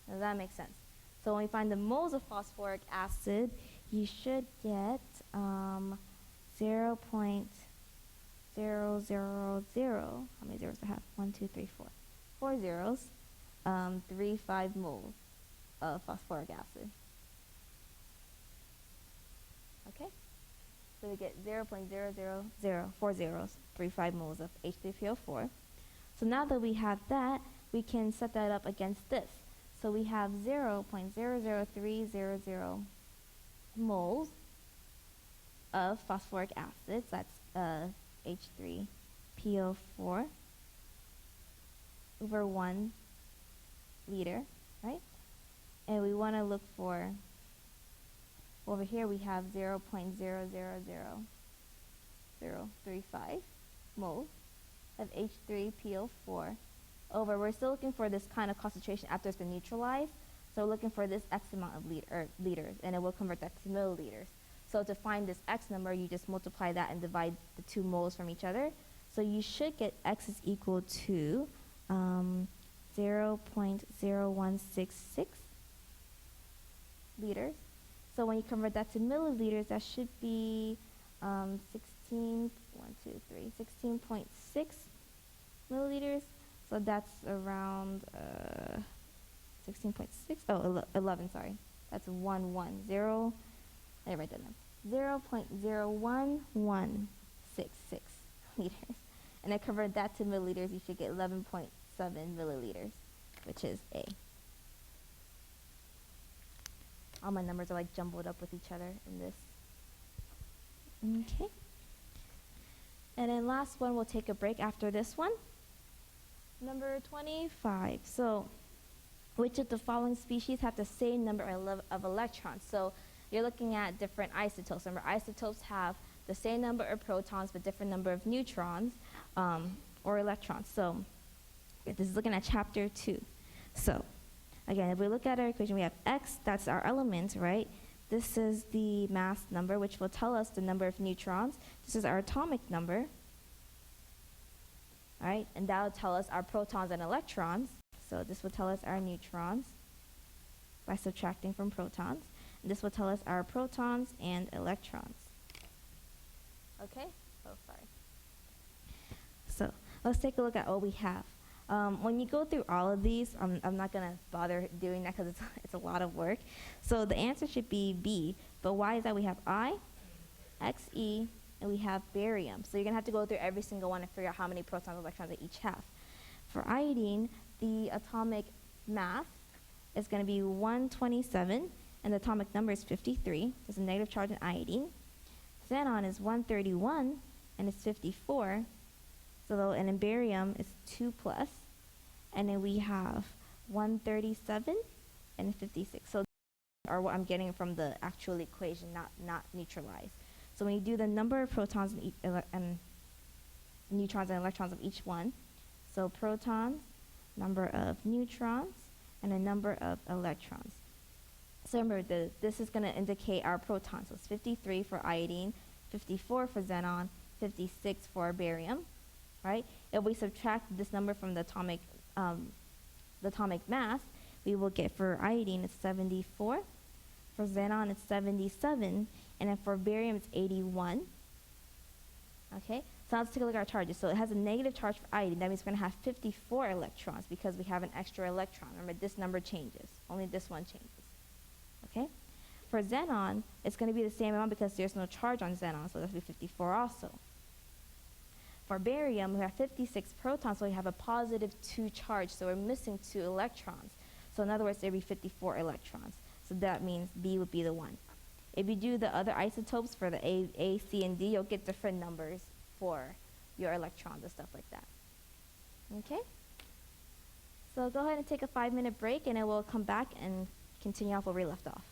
Now that makes sense. So when we find the moles of phosphoric acid, you should get 0.000. How many zeros do I have? 1, 2, 3, 4. 4 zeros. 35 moles of phosphoric acid. Okay? So we get 0.00040 zeros, 35 moles of H3PO4. So now that we have that, we can set that up against this. So we have 0.00300 moles of phosphoric acid. So that's H3PO4 over 1 liter, right? And we want to look for, over here we have 0.000035 moles of H3PO4 over, we're still looking for this kind of concentration after it's been neutralized. So we're looking for this X amount of liters, and it will convert that to milliliters. So to find this X number, you just multiply that and divide the 2 moles from each other. So you should get X is equal to 0.0166 liters. So when you convert that to milliliters, that should be 16.6 milliliters. So that's around 16.6, 11, sorry. That's 110. Let me write that down. 0.01166 liters. And I convert that to milliliters, you should get 11.7 milliliters, which is A. All my numbers are like jumbled up with each other in this. Okay. And then last one, we'll take a break after this one. Number 25. So, which of the following species have the same number of electrons? So, you're looking at different isotopes. Remember, isotopes have the same number of protons but different number of neutrons or electrons. So, this is looking at chapter 2. So, again, if we look at our equation, we have X, that's our element, right? This is the mass number, which will tell us the number of neutrons. This is our atomic number. All right, and that will tell us our protons and electrons. So this will tell us our neutrons by subtracting from protons. And this will tell us our protons and electrons. Okay? Oh, sorry. So let's take a look at what we have. When you go through all of these, I'm not going to bother doing that because it's a lot of work. So the answer should be B. But why is that? We have I, Xe, and we have barium. So you're going to have to go through every single one and figure out how many protons and electrons they each have. For iodine, the atomic mass is going to be 127, and the atomic number is 53. There's a negative charge in iodine. xenon is 131 and it's 54. So and in barium is 2 plus. And then we have 137 and 56. So are what I'm getting from the actual equation, not neutralized. So when you do the number of protons and neutrons and electrons of each one, so protons, number of neutrons, and a number of electrons. So remember, this is going to indicate our protons. So it's 53 for iodine, 54 for xenon, 56 for barium, right? If we subtract this number from the atomic mass, we will get for iodine it's 74, for xenon it's 77, and then for barium it's 81. Okay, so let's take a look at our charges. So it has a negative charge for iodine. That means we're going to have 54 electrons because we have an extra electron. Remember, this number changes. Only this one changes. Okay? For xenon, it's going to be the same amount because there's no charge on xenon, so that's going to be 54 also. For barium, we have 56 protons, so we have a positive 2 charge, so we're missing 2 electrons. So in other words, there would be 54 electrons. So that means B would be the one. If you do the other isotopes for the A, C, and D, you'll get different numbers for your electrons and stuff like that. Okay? So go ahead and take a 5-minute break, and then we'll come back and continue off where we left off.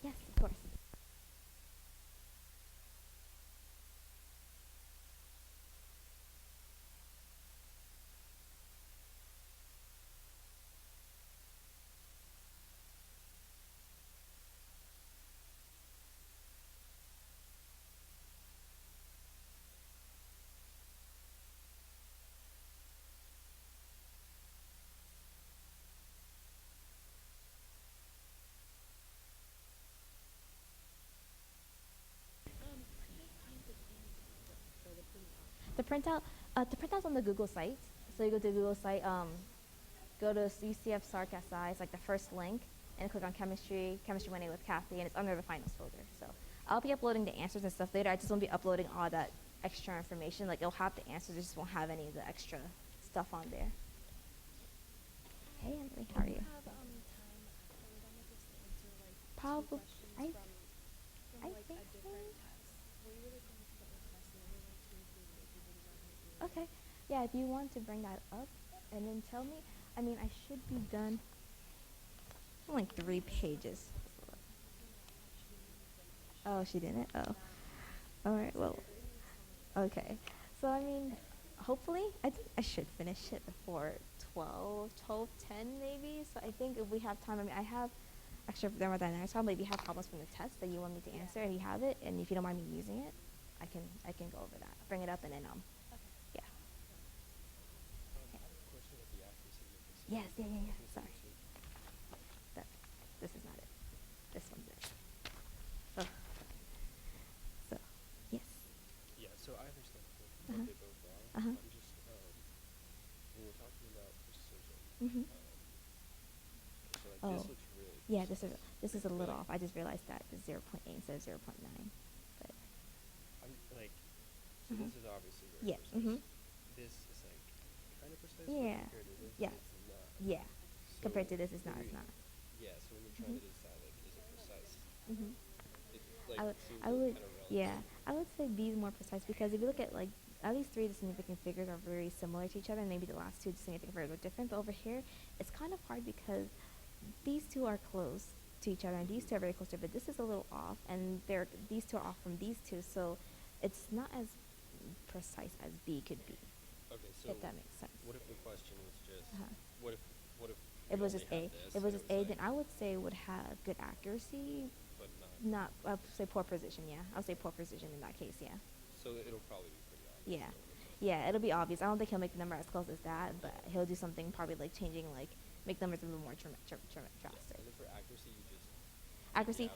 Yes, of course. The printout's on the Google site. So you go to the Google site, go to UCF SARC-SI, it's like the first link, and click on Chemistry 1A with Cathy, and it's under the finals folder. So I'll be uploading the answers and stuff later. I just won't be uploading all that extra information. Like, it'll have the answers, it just won't have any of the extra stuff on there. Hey, Emily, how are you? Probably. I think so. Okay. Yeah, if you want to bring that up and then tell me, I mean, I should be done in like 3 pages. Oh, she didn't? Oh. Alright, well, okay. So, I mean, hopefully, I think I should finish it before 10 maybe. So I think if we have time, I mean, I have extra thermodynamics problem, but if you have problems from the test that you want me to answer and you have it, and if you don't mind me using it, I can go over that. Bring it up and then, yeah. Yes, yeah. Sorry. This is not it. This one's it. So, yes. Yeah, so I understand what they both are. I'm just, when we're talking about precision, so like this looks really yeah, precise. this is a little off. I just realized that it's 0.8 instead of 0.9. But I'm like, so this is obviously very yeah, precise. This is like kind of precise, yeah, but compared to this, yes, it's not. yeah. So Compared to this, it's not. Yeah, so when you're trying to decide, like, is it precise? It, like, seems I would, kind of relative. yeah, I would say B is more precise because if you look at like at least 3 of the significant figures are very similar to each other, and maybe the last 2 significant figures are different. But over here, it's kind of hard because these 2 are close to each other, and these 2 are very close to it. But this is a little off, and these 2 are off from these 2, so it's not as precise as B could be. Okay, so If that makes sense. what if the question was just, what if If it was we just only A, had this if it was and just A, like, then I would say it would have good accuracy. but Not, I would say poor precision. Yeah, I would say poor precision in that case. Yeah. so it'll probably be pretty obvious. Yeah. though, in a sense. Yeah, it'll be obvious. I don't think he'll make the number as close as that, but he'll do something probably like changing, like make numbers a little more drastic. And then for accuracy, you just Accuracy,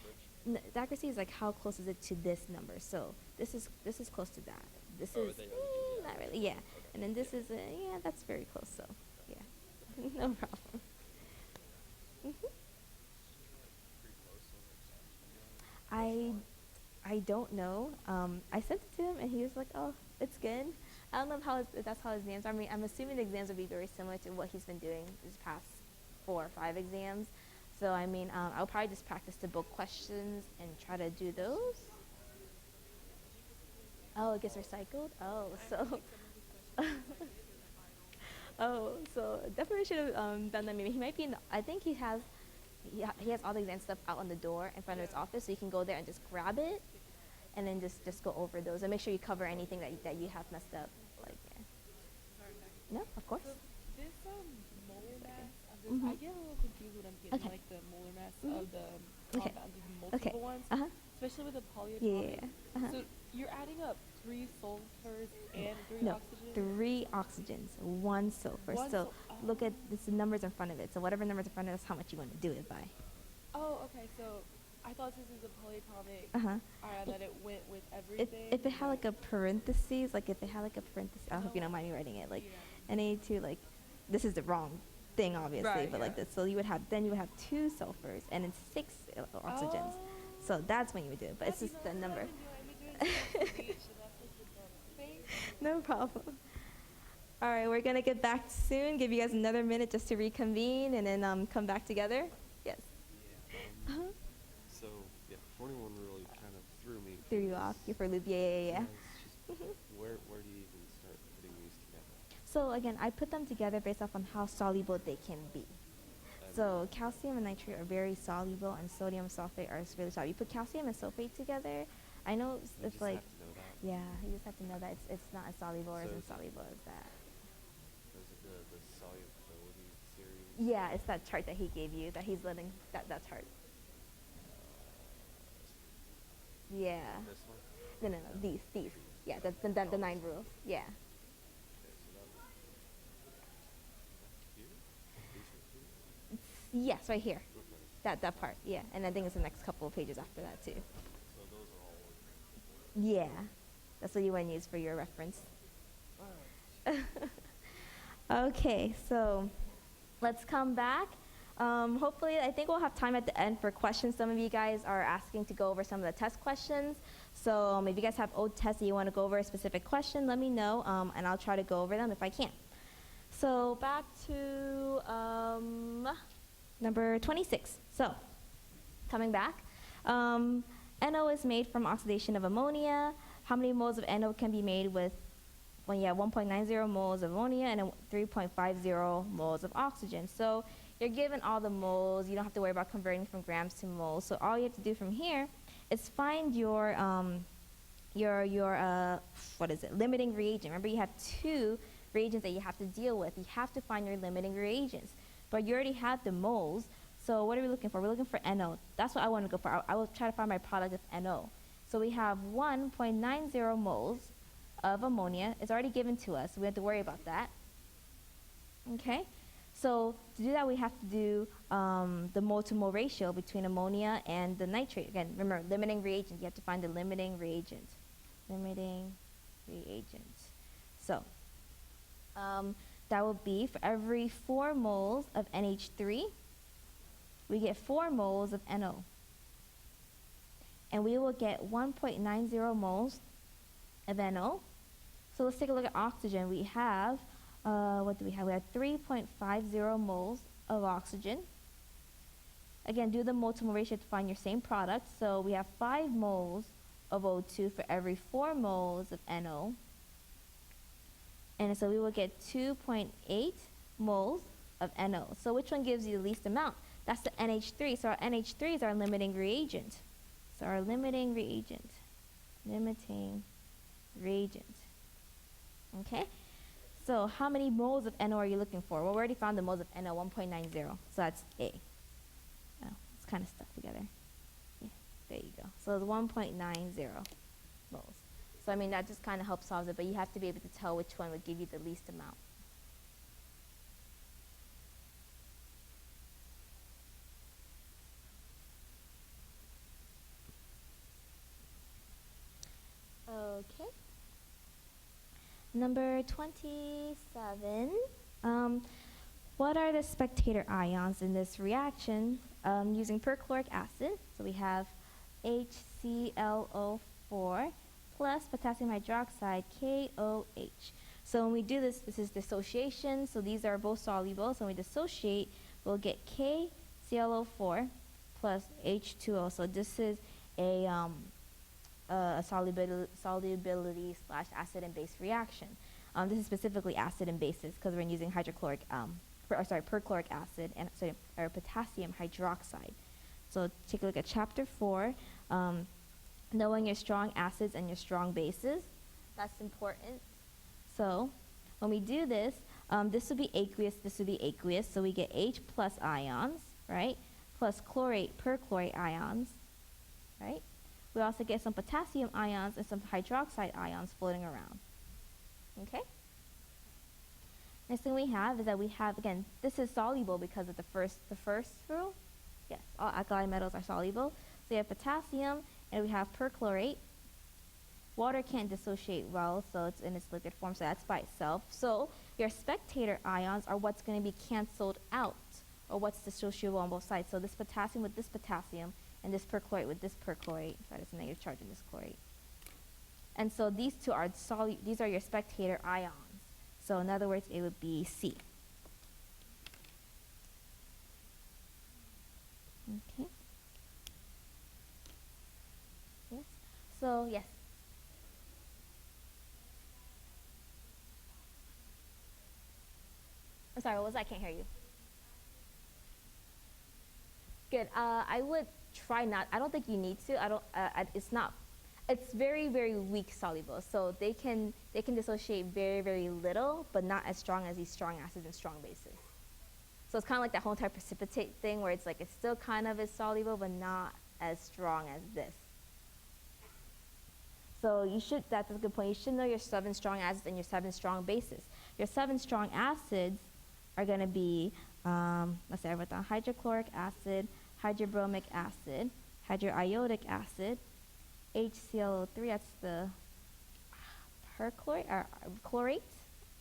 average. the accuracy is like how close is it to this number. So this is close to that. This Oh, is then you only do the not average. really. Yeah, Okay. and then this is yeah, that's very close. So yeah, no problem. Pretty close on the exams. I I don't know. I sent it to him, and he was like, "Oh, it's good." I don't know if that's how his exams are. I mean, I'm assuming the exams would be very similar to what he's been doing these past 4 or 5 exams. So I mean, I'll probably just practice the book questions and try to do those. Oh, it gets recycled. Oh, so. Oh, so definitely should have done that. Maybe he might be in. I think he has all the exam stuff out on the door in front of his office, so you can go there and just grab it, and then just go over those and make sure you cover anything that you have messed up. Like, yeah. No, of course. So this molar mass of this, Mhm. I get a little confused when I'm getting Okay. like the molar mass Mhm. of the Okay. compounds, the multiple ones, Uh huh. especially with the polyatomic. Yeah. Uh-huh. So you're adding up 3 sulfurs and 3 No, oxygen. 3 oxygens, 1 sulfur. One So sul- look at this, the numbers in front of it. So whatever numbers in front of it is how much you want to do it by. Oh, okay. So I thought this is a polyatomic Uh huh. ion that it went with If everything. if it had like a parentheses, like if it had like a parenthesis, I hope you don't mind me writing it. Like Yeah. Na2, like this is the wrong thing obviously, Right, but like yeah. this. So you would have 2 sulfurs and then 6 oxygens. So that's when you would do it. But it's just the number. No problem. All right, we're gonna get back soon. Give you guys another minute just to reconvene and then come back together. Yes. Yeah. Uh-huh. So yeah, 41 really kind of threw me. Threw you off. You're for loop. Yeah. It's just, where do you even start putting these together? So again, I put them together based off on how soluble they can be. So calcium and nitrate are very soluble, and sodium sulfate are really soluble. You put calcium and sulfate together. I know You it's just like, have to know that. yeah, you just have to know that it's not as soluble or as So insoluble as that. Those are the solubility series. Yeah, it's that chart that he gave you that he's letting that chart. Yeah. This one. No. These. Yeah, the 9 rules. Yeah. Okay, so that one. Here. These are here. Yes, right here. Okay. That part. Yeah, and I think it's the next couple of pages after that too. So those are all. Yeah, that's what you want to use for your reference. Okay, so let's come back. Hopefully, I think we'll have time at the end for questions. Some of you guys are asking to go over some of the test questions. So if you guys have old tests that you want to go over a specific question, let me know, and I'll try to go over them if I can. So back to number 26. So coming back, NO is made from oxidation of ammonia. How many moles of NO can be made with 1.90 moles of ammonia and 3.50 moles of oxygen. So you're given all the moles. You don't have to worry about converting from grams to moles. So all you have to do from here is find your limiting reagent. Remember, you have 2 reagents that you have to deal with. You have to find your limiting reagents. But you already have the moles. So what are we looking for? We're looking for NO. That's what I want to go for. I will try to find my product of NO. So we have 1.90 moles of ammonia. It's already given to us, so we have to worry about that. Okay? So to do that, we have to do the mole-to-mole ratio between ammonia and the nitrate. Again, remember, limiting reagent. You have to find the limiting reagent. Limiting reagent. So that will be for every 4 moles of NH3, we get 4 moles of NO. And we will get 1.90 moles of NO. So let's take a look at oxygen. We have, what do we have? We have 3.50 moles of oxygen. Again, do the mole-to-mole ratio to find your same product. So we have 5 moles of O2 for every 4 moles of NO. And so we will get 2.8 moles of NO. So which one gives you the least amount? That's the NH3. So our NH3 is our limiting reagent. So our limiting reagent. Okay? So how many moles of NO are you looking for? Well, we already found the moles of NO, 1.90. So that's A. Oh, it's kind of stuck together. Yeah, there you go. So it's 1.90 moles. So I mean, that just kind of helps solve it, but you have to be able to tell which one would give you the least amount. Okay. Number 27. What are the spectator ions in this reaction using perchloric acid? So we have HClO4 plus potassium hydroxide, KOH. So when we do this, this is dissociation. So these are both soluble. So when we dissociate, we'll get KClO4 plus H2O. So this is a solubility slash acid and base reaction. This is specifically acid and bases because we're using perchloric acid and potassium hydroxide. So take a look at chapter 4, knowing your strong acids and your strong bases. That's important. So when we do this, this would be aqueous, this would be aqueous. So we get H plus ions, right? Plus chlorate, perchlorate ions, right? We also get some potassium ions and some hydroxide ions floating around. Okay? Next thing we have is that we have, again, this is soluble because of the first rule. Yes, all alkali metals are soluble. So we have potassium and we have perchlorate. Water can't dissociate well, so it's in its liquid form, so that's by itself. So your spectator ions are what's going to be canceled out, or what's dissociable on both sides. So this potassium with this potassium, and this perchlorate with this perchlorate. Sorry, there's a negative charge in this chlorate. And so these two are these are your spectator ions. So in other words, it would be C. Okay. Yes. So yes. I'm sorry, what was that? I can't hear you. Good. I would try not. I don't think you need to. It's not. It's very, very weak soluble. So they can dissociate very, very little, but not as strong as these strong acids and strong bases. So it's kind of like that whole entire precipitate thing, where it's like it's still kind of as soluble, but not as strong as this. So you should. That's a good point. You should know your 7 strong acids and your 7 strong bases. Your 7 strong acids are going to be, let's say I wrote down hydrochloric acid, hydrobromic acid, hydroiodic acid, HClO3, that's the chlorate,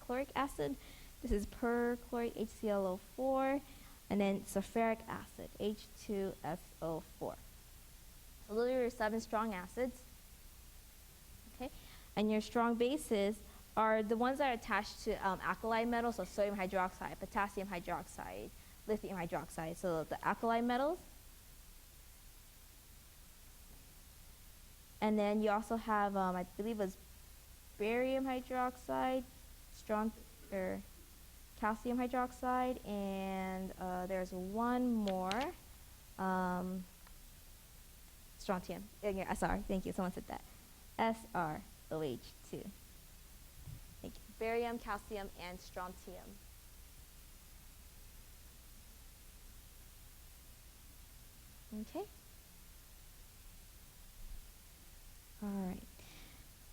chloric acid. This is perchlorate, HClO4, and then sulfuric acid, H2SO4. So those are your 7 strong acids. Okay, and your strong bases are the ones that are attached to alkali metals, so sodium hydroxide, potassium hydroxide, lithium hydroxide. So the alkali metals. And then you also have, I believe it was barium hydroxide, calcium hydroxide, and there's one more, strontium. Yeah, SR, thank you, someone said that. SrOH2. Thank you. Barium, calcium, and strontium. Okay. All right.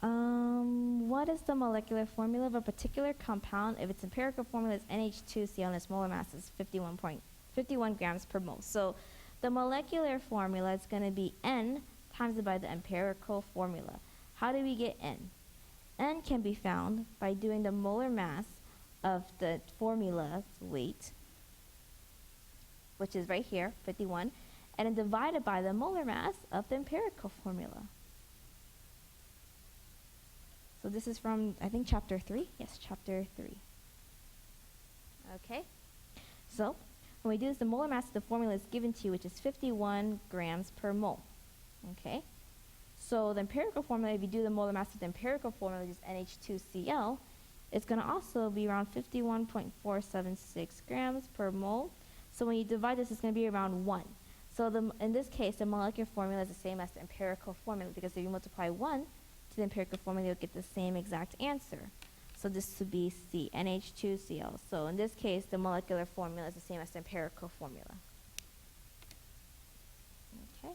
What is the molecular formula of a particular compound if its empirical formula is NH2Cl and its molar mass is 51 grams per mole? So the molecular formula is going to be N times by the empirical formula. How do we get N? N can be found by doing the molar mass of the formula's weight, which is right here, 51, and then divided by the molar mass of the empirical formula. So this is from, I think, chapter 3. Yes, chapter 3. Okay. So when we do this, the molar mass of the formula is given to you, which is 51 grams per mole. Okay. So the empirical formula, if you do the molar mass of the empirical formula, which is NH2Cl, it's going to also be around 51.476 grams per mole. So when you divide this, it's going to be around 1. So in this case, the molecular formula is the same as the empirical formula, because if you multiply 1 to the empirical formula, you'll get the same exact answer. So this would be C, NH2Cl. So in this case, the molecular formula is the same as the empirical formula. Okay.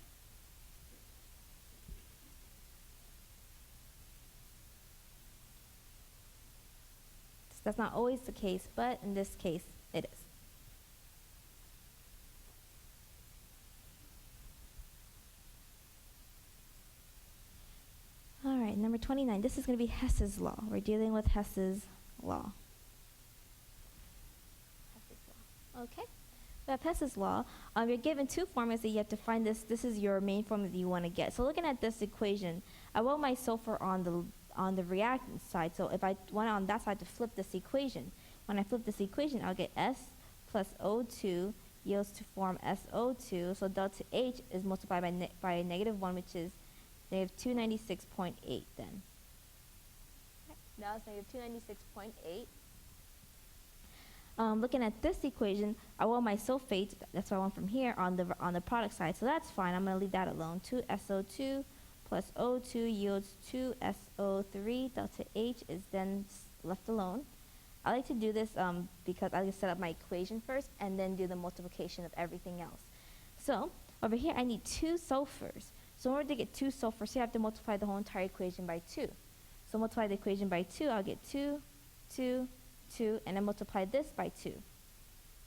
So that's not always the case, but in this case, it is. All right, number 29. This is going to be Hess's law. We're dealing with Hess's law. Okay. So Hess's law, you're given two formulas that you have to find this. This is your main formula that you want to get. So looking at this equation, I want my sulfur on the reactant side. So if I want on that side to flip this equation, when I flip this equation, I'll get S plus O2 yields to form SO2. So delta H is multiplied by -1, which is negative 296.8 then. Now it's negative 296.8. Looking at this equation, I want my sulfate, that's what I want from here, on the product side. So that's fine. I'm going to leave that alone. 2SO2 plus O2 yields 2SO3. Delta H is then left alone. I like to do this because I like to set up my equation first and then do the multiplication of everything else. So over here, I need 2 sulfurs. So in order to get 2 sulfurs, you have to multiply the whole entire equation by 2. So multiply the equation by 2, I'll get 2, 2, 2, and then multiply this by 2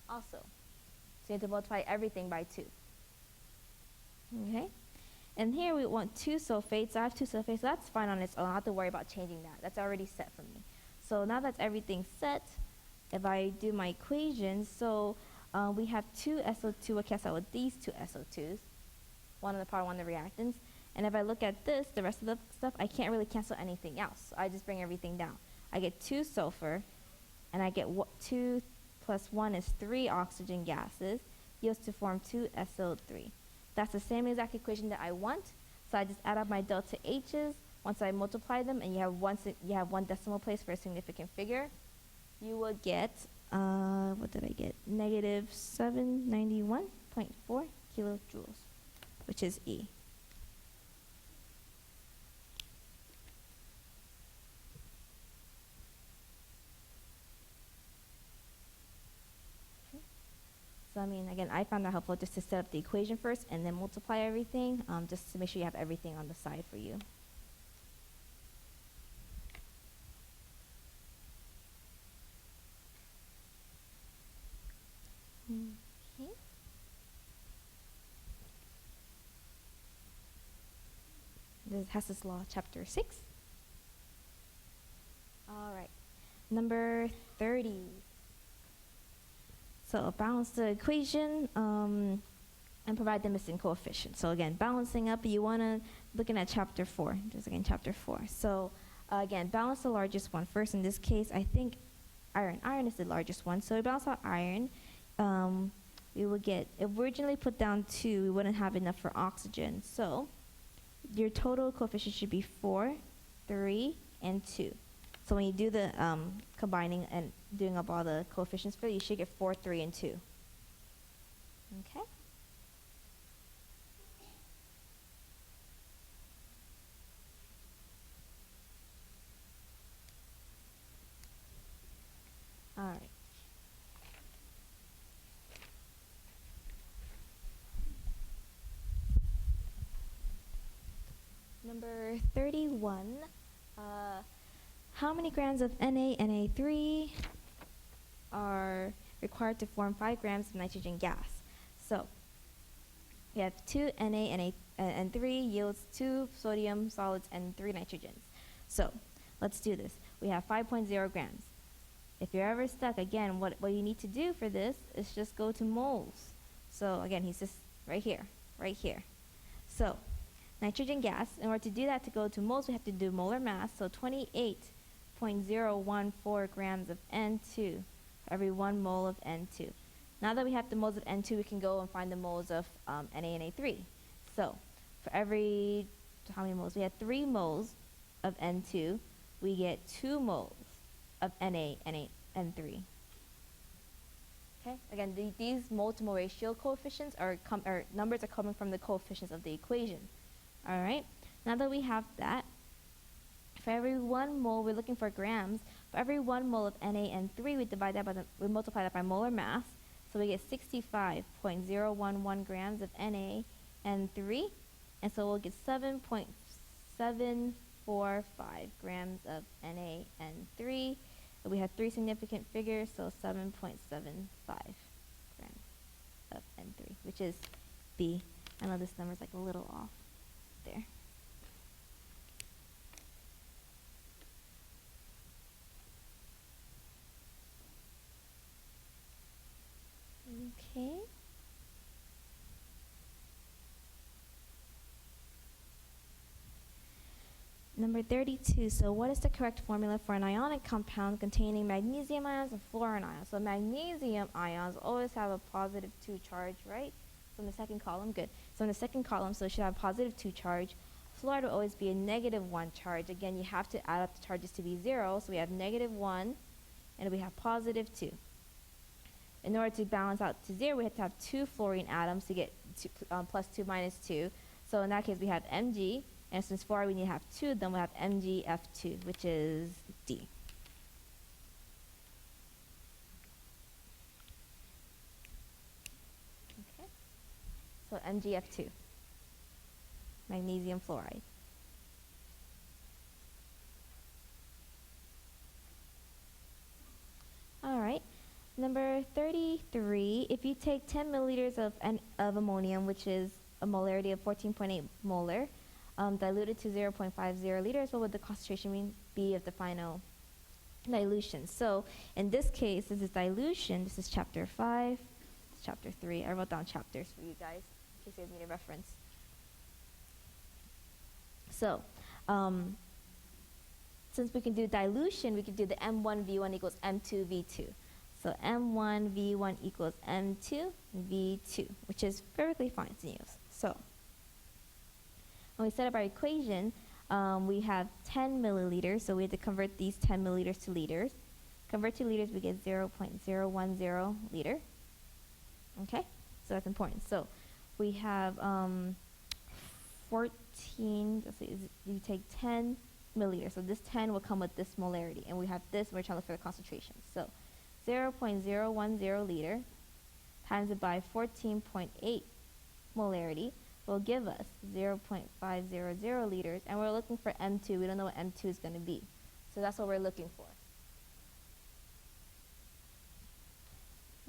also. So you have to multiply everything by 2. Okay? And here we want 2 sulfates. I have 2 sulfates, so that's fine on its own. I don't have to worry about changing that. That's already set for me. So now that's everything set, if I do my equations, so we have 2 SO2, I cancel out with these 2 SO2s, one on the product, one on the reactants. And if I look at this, the rest of the stuff, I can't really cancel anything else. So I just bring everything down. I get 2 sulfur, and I get 2 plus 1 is 3 oxygen gases, yields to form 2 SO3. That's the same exact equation that I want, so I just add up my delta H's. Once I multiply them, and you have one decimal place for a significant figure, you will get, what did I get? Negative 791.4 kilojoules, which is E. So I mean, again, I found that helpful just to set up the equation first and then multiply everything, just to make sure you have everything on the side for you. Okay. This is Hess's Law, Chapter 6. All right. Number 30. So balance the equation and provide the missing coefficient. So again, balancing up, you want to, looking at Chapter 4. Just again, Chapter 4. So again, balance the largest one first. In this case, I think iron. Iron is the largest one. So we balance out iron. We will get, if we originally put down 2, we wouldn't have enough for oxygen. So your total coefficient should be 4, 3, and 2. So when you do the combining and doing up all the coefficients for it, you should get 4, 3, and 2. Okay? All right. Number 31. How many grams of Na3 are required to form 5 grams of nitrogen gas? So we have 2 and 3 yields 2 sodium solids and 3 nitrogens. So let's do this. We have 5.0 grams. If you're ever stuck, again, what you need to do for this is just go to moles. So again, he's just right here. So nitrogen gas, in order to do that, to go to moles, we have to do molar mass. So 28.014 grams of N2 for every 1 mole of N2. Now that we have the moles of N2, we can go and find the moles of Na3. So for every, how many moles? We have 3 moles of N2. We get 2 moles of N3. Okay. Again, these mole-to-mole ratio coefficients are numbers are coming from the coefficients of the equation. All right. Now that we have that, for every 1 mole, we're looking for grams. For every 1 mole of NaN3, we multiply that by molar mass. So we get 65.011 grams of NaN3, and so we'll get 7.745 grams of NaN3. And we have 3 significant figures, so 7.75 grams of N3, which is B. I know this number's like a little off there. Okay. number 32. So what is the correct formula for an ionic compound containing magnesium ions and fluorine ions? So magnesium ions always have a positive 2 charge, right? So in the second column, good. So in the second column, so it should have positive 2 charge. Fluoride will always be a negative 1 charge. Again, you have to add up the charges to be 0. So we have negative 1, and we have positive 2. In order to balance out to 0, we have to have 2 fluorine atoms to get plus 2 minus 2. So in that case, we have Mg. And since fluoride we need to have 2, then we'll have MgF2, which is D. Okay. So MgF2, magnesium fluoride. All right. Number 33, if you take 10 milliliters of ammonium, which is a molarity of 14.8 molar, diluted to 0.50 liters, what would the concentration be of the final dilution? So in this case, this is dilution. This is chapter 5, chapter 3. I wrote down chapters for you guys in case you need a reference. So since we can do dilution, we can do the M1V1 equals M2V2. So M1V1 equals M2V2, which is perfectly fine to use. So when we set up our equation, we have 10 milliliters, so we have to convert these 10 milliliters to liters. Convert to liters, we get 0.010 liter. Okay, so that's important. So we have 14, let's see, you take 10 milliliters. So this 10 will come with this molarity, and we have this, we're trying to look for the concentration. So 0.010 liter times it by 14.8 molarity will give us 0.500 liters, and we're looking for M2. We don't know what M2 is going to be. So that's what we're looking for.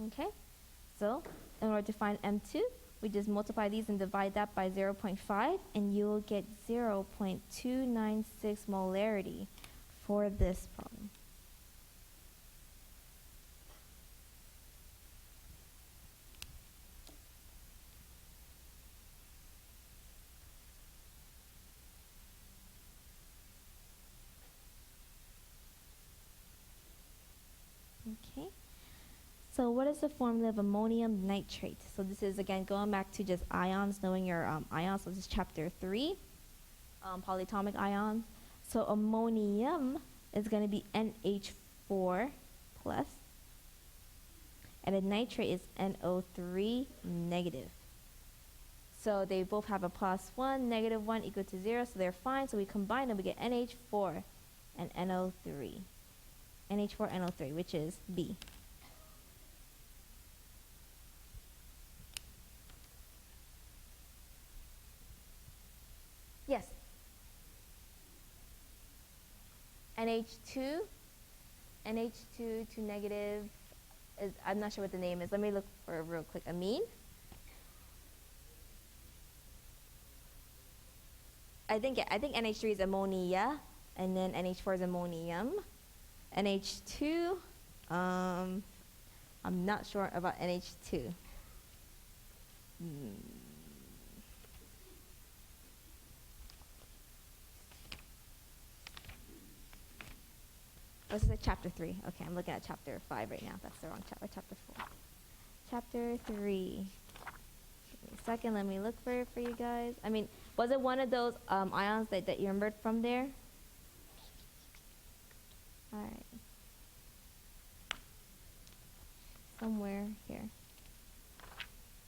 Okay, so in order to find M2, we just multiply these and divide that by 0.5, and you will get 0.296 molarity for this problem. Okay, so what is the formula of ammonium nitrate? So this is, again, going back to just ions, knowing your ions. So this is chapter 3, polyatomic ions. So ammonium is going to be NH4 plus, and then nitrate is NO3 negative. So they both have a plus 1, negative 1 equal to 0, so they're fine. So we combine them, we get NH4 and NO3. NH4, NO3, which is B. Yes. NH2 to negative is, I'm not sure what the name is. Let me look for it real quick. Amine. I think NH3 is ammonia, and then NH4 is ammonium. NH2, I'm not sure about NH2. This is like chapter 3. Okay, I'm looking at chapter 5 right now. That's the wrong chapter. Chapter 4. Chapter 3. Give me a second. Let me look for it for you guys. I mean, was it one of those ions that you remembered from there? All right. Somewhere here.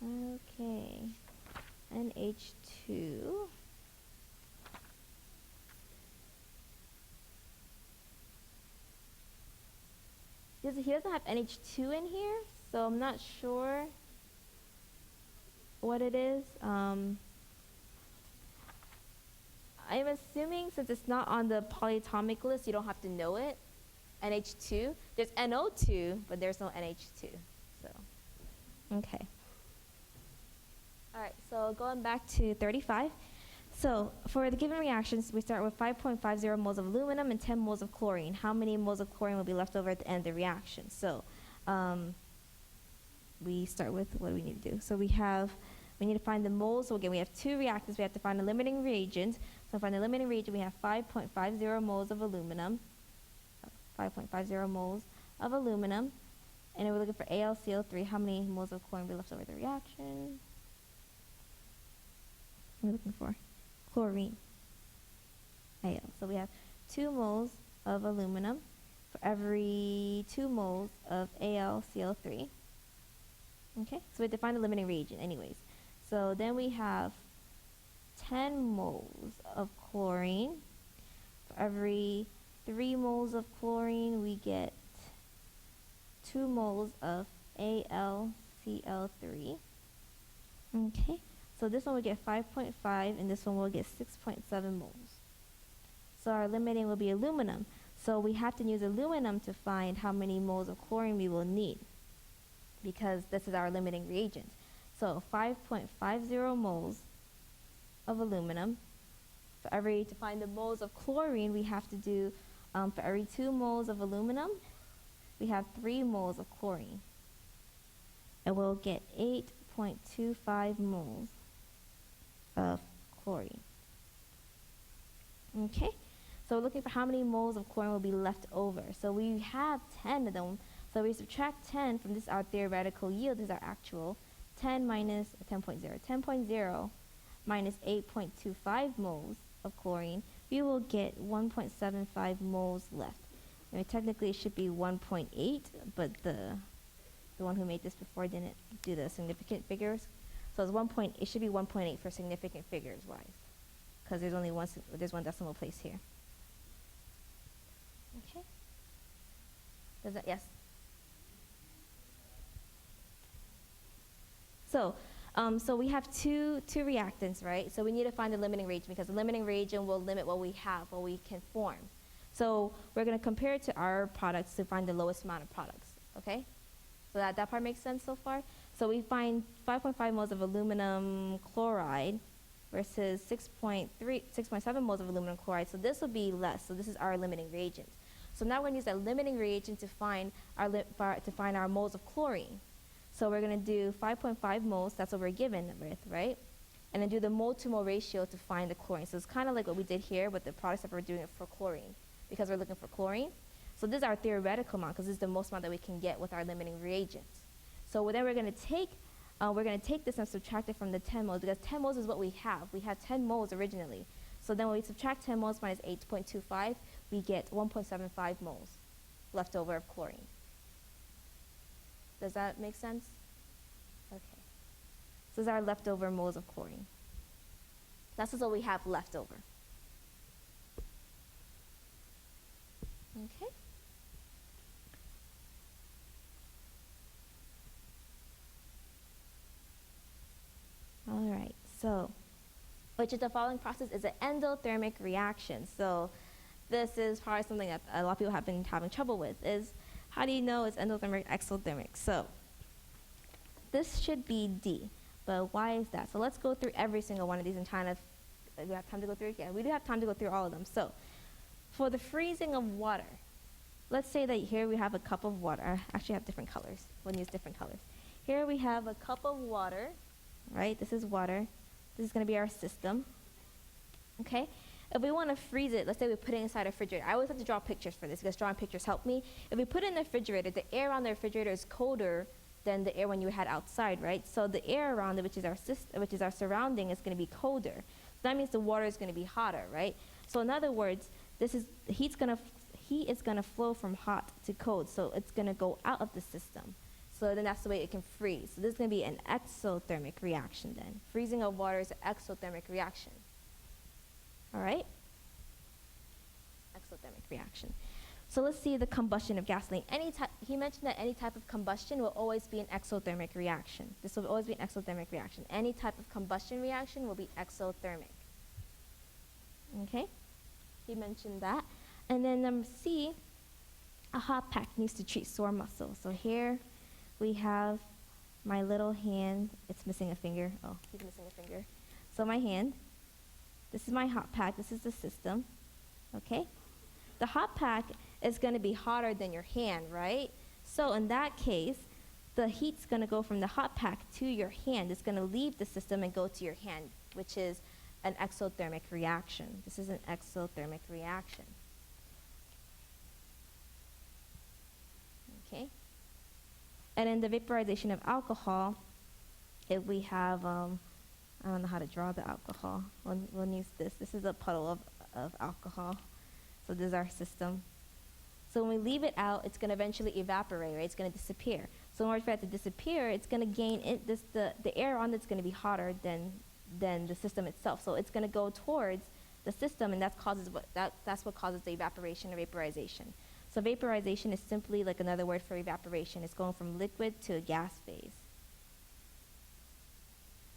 Okay. NH2. He doesn't have NH2 in here, so I'm not sure what it is. I'm assuming since it's not on the polyatomic list, you don't have to know it. NH2. There's NO2, but there's no NH2. So, okay. All right, so going back to 35. So for the given reactions, we start with 5.50 moles of aluminum and 10 moles of chlorine. How many moles of chlorine will be left over at the end of the reaction? So we start with, what do we need to do? So we need to find the moles. So again, we have two reactants. We have to find a limiting reagent. So for the limiting reagent, we have 5.50 moles of aluminum, 5.50 moles of aluminum, and then we're looking for AlCl3. How many moles of chlorine will be left over the reaction? We're looking for chlorine, Al. So we have 2 moles of aluminum for every 2 moles of AlCl3. Okay, so we have to find the limiting reagent anyways. So then we have 10 moles of chlorine. For every 3 moles of chlorine, we get 2 moles of AlCl3. Okay, so this one will get 5.5 and this one will get 6.7 moles. So our limiting will be aluminum. So we have to use aluminum to find how many moles of chlorine we will need, because this is our limiting reagent. So 5.50 moles of aluminum. To find the moles of chlorine, we have to do, for every 2 moles of aluminum, we have 3 moles of chlorine. And we'll get 8.25 moles of chlorine. Okay, so we're looking for how many moles of chlorine will be left over. So we have 10 of them. So we subtract 10 from this, our theoretical yield, this is our actual. 10 minus 10.0. 10.0 minus 8.25 moles of chlorine, we will get 1.75 moles left. I mean, technically it should be 1.8, but the one who made this before didn't do the significant figures. So it's it should be 1.8 for significant figures wise, because there's only there's one decimal place here. Okay. Does that, yes? So we have two reactants, right? So we need to find the limiting reagent, because the limiting reagent will limit what we have, what we can form. So we're going to compare it to our products to find the lowest amount of products, okay? So that part makes sense so far? So we find 5.5 moles of aluminum chloride versus 6.7 moles of aluminum chloride. So this will be less. So this is our limiting reagent. So now we're going to use that limiting reagent to find our moles of chlorine. So we're going to do 5.5 moles, that's what we're given with, right? And then do the mole-to-mole ratio to find the chlorine. So it's kind of like what we did here with the products that we're doing it for chlorine, because we're looking for chlorine. So this is our theoretical amount, because this is the most amount that we can get with our limiting reagent. So then we're going to take this and subtract it from the 10 moles, because 10 moles is what we have. We had 10 moles originally. So then when we subtract 10 moles minus 8.25, we get 1.75 moles left over of chlorine. Does that make sense? Okay. So this is our leftover moles of chlorine. That's just what we have left over. Okay. All right. So, which of the following process is an endothermic reaction? So this is probably something that a lot of people have been having trouble with, is how do you know it's endothermic or exothermic? So this should be D, but why is that? So let's go through every single one of these and kind of, we have time to go through it? Yeah, we do have time to go through all of them. So for the freezing of water, let's say that here we have a cup of water. I actually have different colors. We'll use different colors. Here we have a cup of water, right? This is water. This is going to be our system. Okay? If we want to freeze it, let's say we put it inside a refrigerator. I always have to draw pictures for this, because drawing pictures help me. If we put it in the refrigerator, the air around the refrigerator is colder than the air when you had outside, right? So the air around it, which is our surrounding, is going to be colder. So that means the water is going to be hotter, right? So in other words, heat is going to flow from hot to cold, so it's going to go out of the system. So then that's the way it can freeze. So this is going to be an exothermic reaction then. Freezing of water is an exothermic reaction. All right? Exothermic reaction. So let's see the combustion of gasoline. He mentioned that any type of combustion will always be an exothermic reaction. This will always be an exothermic reaction. Any type of combustion reaction will be exothermic. Okay? He mentioned that. And then number C, a hot pack needs to treat sore muscle. So here we have my little hand. It's missing a finger. Oh, he's missing a finger. So my hand. This is my hot pack. This is the system. Okay? The hot pack is going to be hotter than your hand, right? So in that case, the heat's going to go from the hot pack to your hand. It's going to leave the system and go to your hand, which is an exothermic reaction. This is an exothermic reaction. Okay. And in the vaporization of alcohol, if we have, I don't know how to draw the alcohol. We'll use this. This is a puddle of alcohol. So this is our system. So when we leave it out, it's going to eventually evaporate, right? It's going to disappear. So in order for it to disappear, it's going to gain the air on it's going to be hotter than the system itself. So it's going to go towards the system, and that's what causes the evaporation or vaporization. So vaporization is simply like another word for evaporation. It's going from liquid to a gas phase.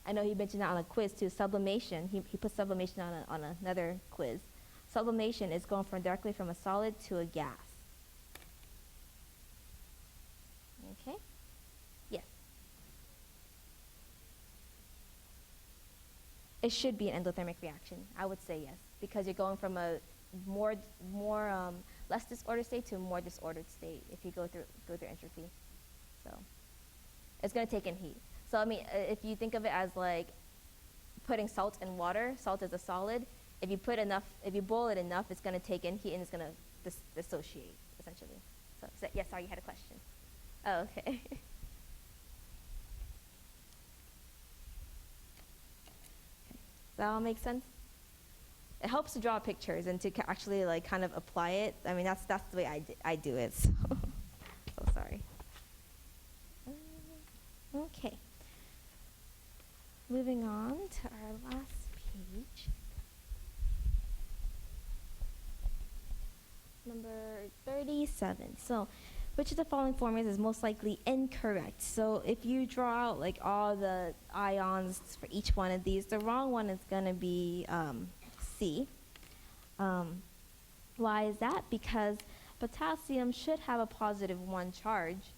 I know he mentioned that on a quiz too. Sublimation, he put sublimation on another quiz. Sublimation is going directly from a solid to a gas. Okay? Yes. It should be an endothermic reaction. I would say yes, because you're going from a less disordered state to a more disordered state if you go through entropy. So it's going to take in heat. So I mean, if you think of it as like putting salt in water, salt is a solid. If you boil it enough, it's going to take in heat and it's going to dissociate essentially. So yes, sorry, you had a question. Oh, okay. Does that all make sense? It helps to draw pictures and to actually like kind of apply it. I mean, that's the way I do it. So, so sorry. Okay. Moving on to our last page. Number 37. So, which of the following formulas is most likely incorrect? So if you draw out like all the ions for each one of these, the wrong one is going to be C. Why is that? Because potassium should have a +1 charge,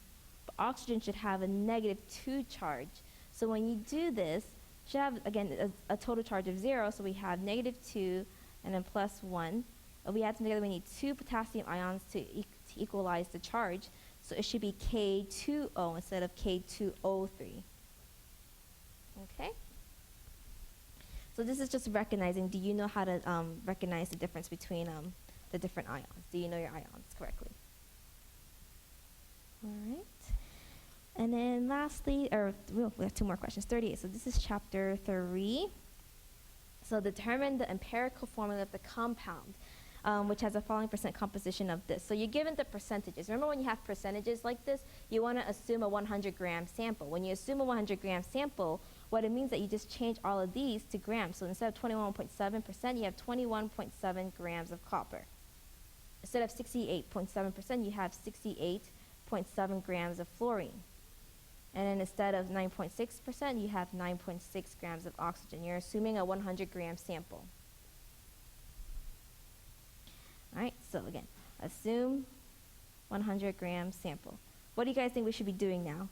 but oxygen should have a -2 charge. So when you do this, you should have, again, a total charge of 0, so we have -2 and then +1. If we add them together, we need 2 potassium ions to equalize the charge, so it should be K2O instead of K2O3. Okay? So this is just recognizing, do you know how to recognize the difference between the different ions? Do you know your ions correctly? All right. And then lastly, we have 2 more questions, 38. So this is chapter 3. So determine the empirical formula of the compound, which has the following % composition of this. So you're given the percentages. Remember when you have percentages like this, you want to assume a 100-gram sample. When you assume a 100-gram sample, what it means that you just change all of these to grams. So instead of 21.7%, you have 21.7 grams of copper. Instead of 68.7%, you have 68.7 grams of fluorine. And then instead of 9.6%, you have 9.6 grams of oxygen. You're assuming a 100-gram sample. All right, so again, assume 100-gram sample. What do you guys think we should be doing now?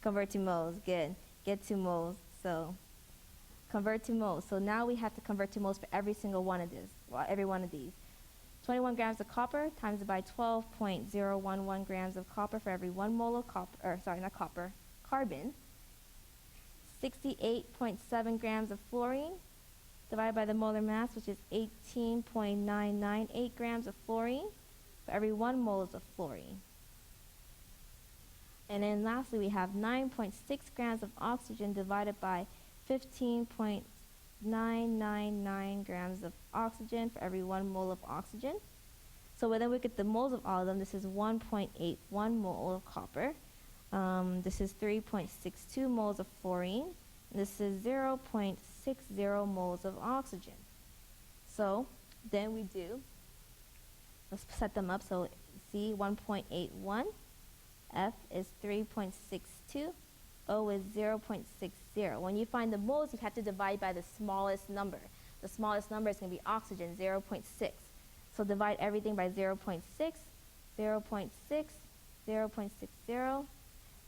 Convert to moles, good. Get to moles, so convert to moles. So now we have to convert to moles for every single one of these, every one of these. 21 grams of copper times by 12.011 grams of copper for every 1 mole of carbon. 68.7 grams of fluorine divided by the molar mass, which is 18.998 grams of fluorine for every 1 mole of fluorine. And then lastly, we have 9.6 grams of oxygen divided by 15.999 grams of oxygen for every 1 mole of oxygen. So when then we get the moles of all of them, this is 1.81 mole of copper. This is 3.62 moles of fluorine. And this is 0.60 moles of oxygen. So then we do, let's set them up. So C, 1.81. F is 3.62. O is 0.60. When you find the moles, you have to divide by the smallest number. The smallest number is going to be oxygen, 0.6. So divide everything by 0.6, 0.6, 0.60.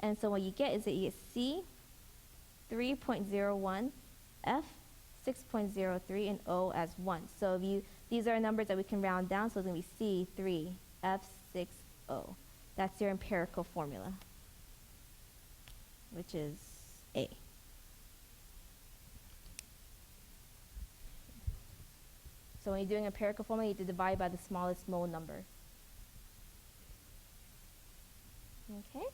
And so what you get is that you get C, 3.01, F, 6.03, and O as 1. So these are numbers that we can round down, so it's going to be C, 3, F, 6, O. That's your empirical formula, which is A. So when you're doing empirical formula, you have to divide by the smallest mole number. Okay.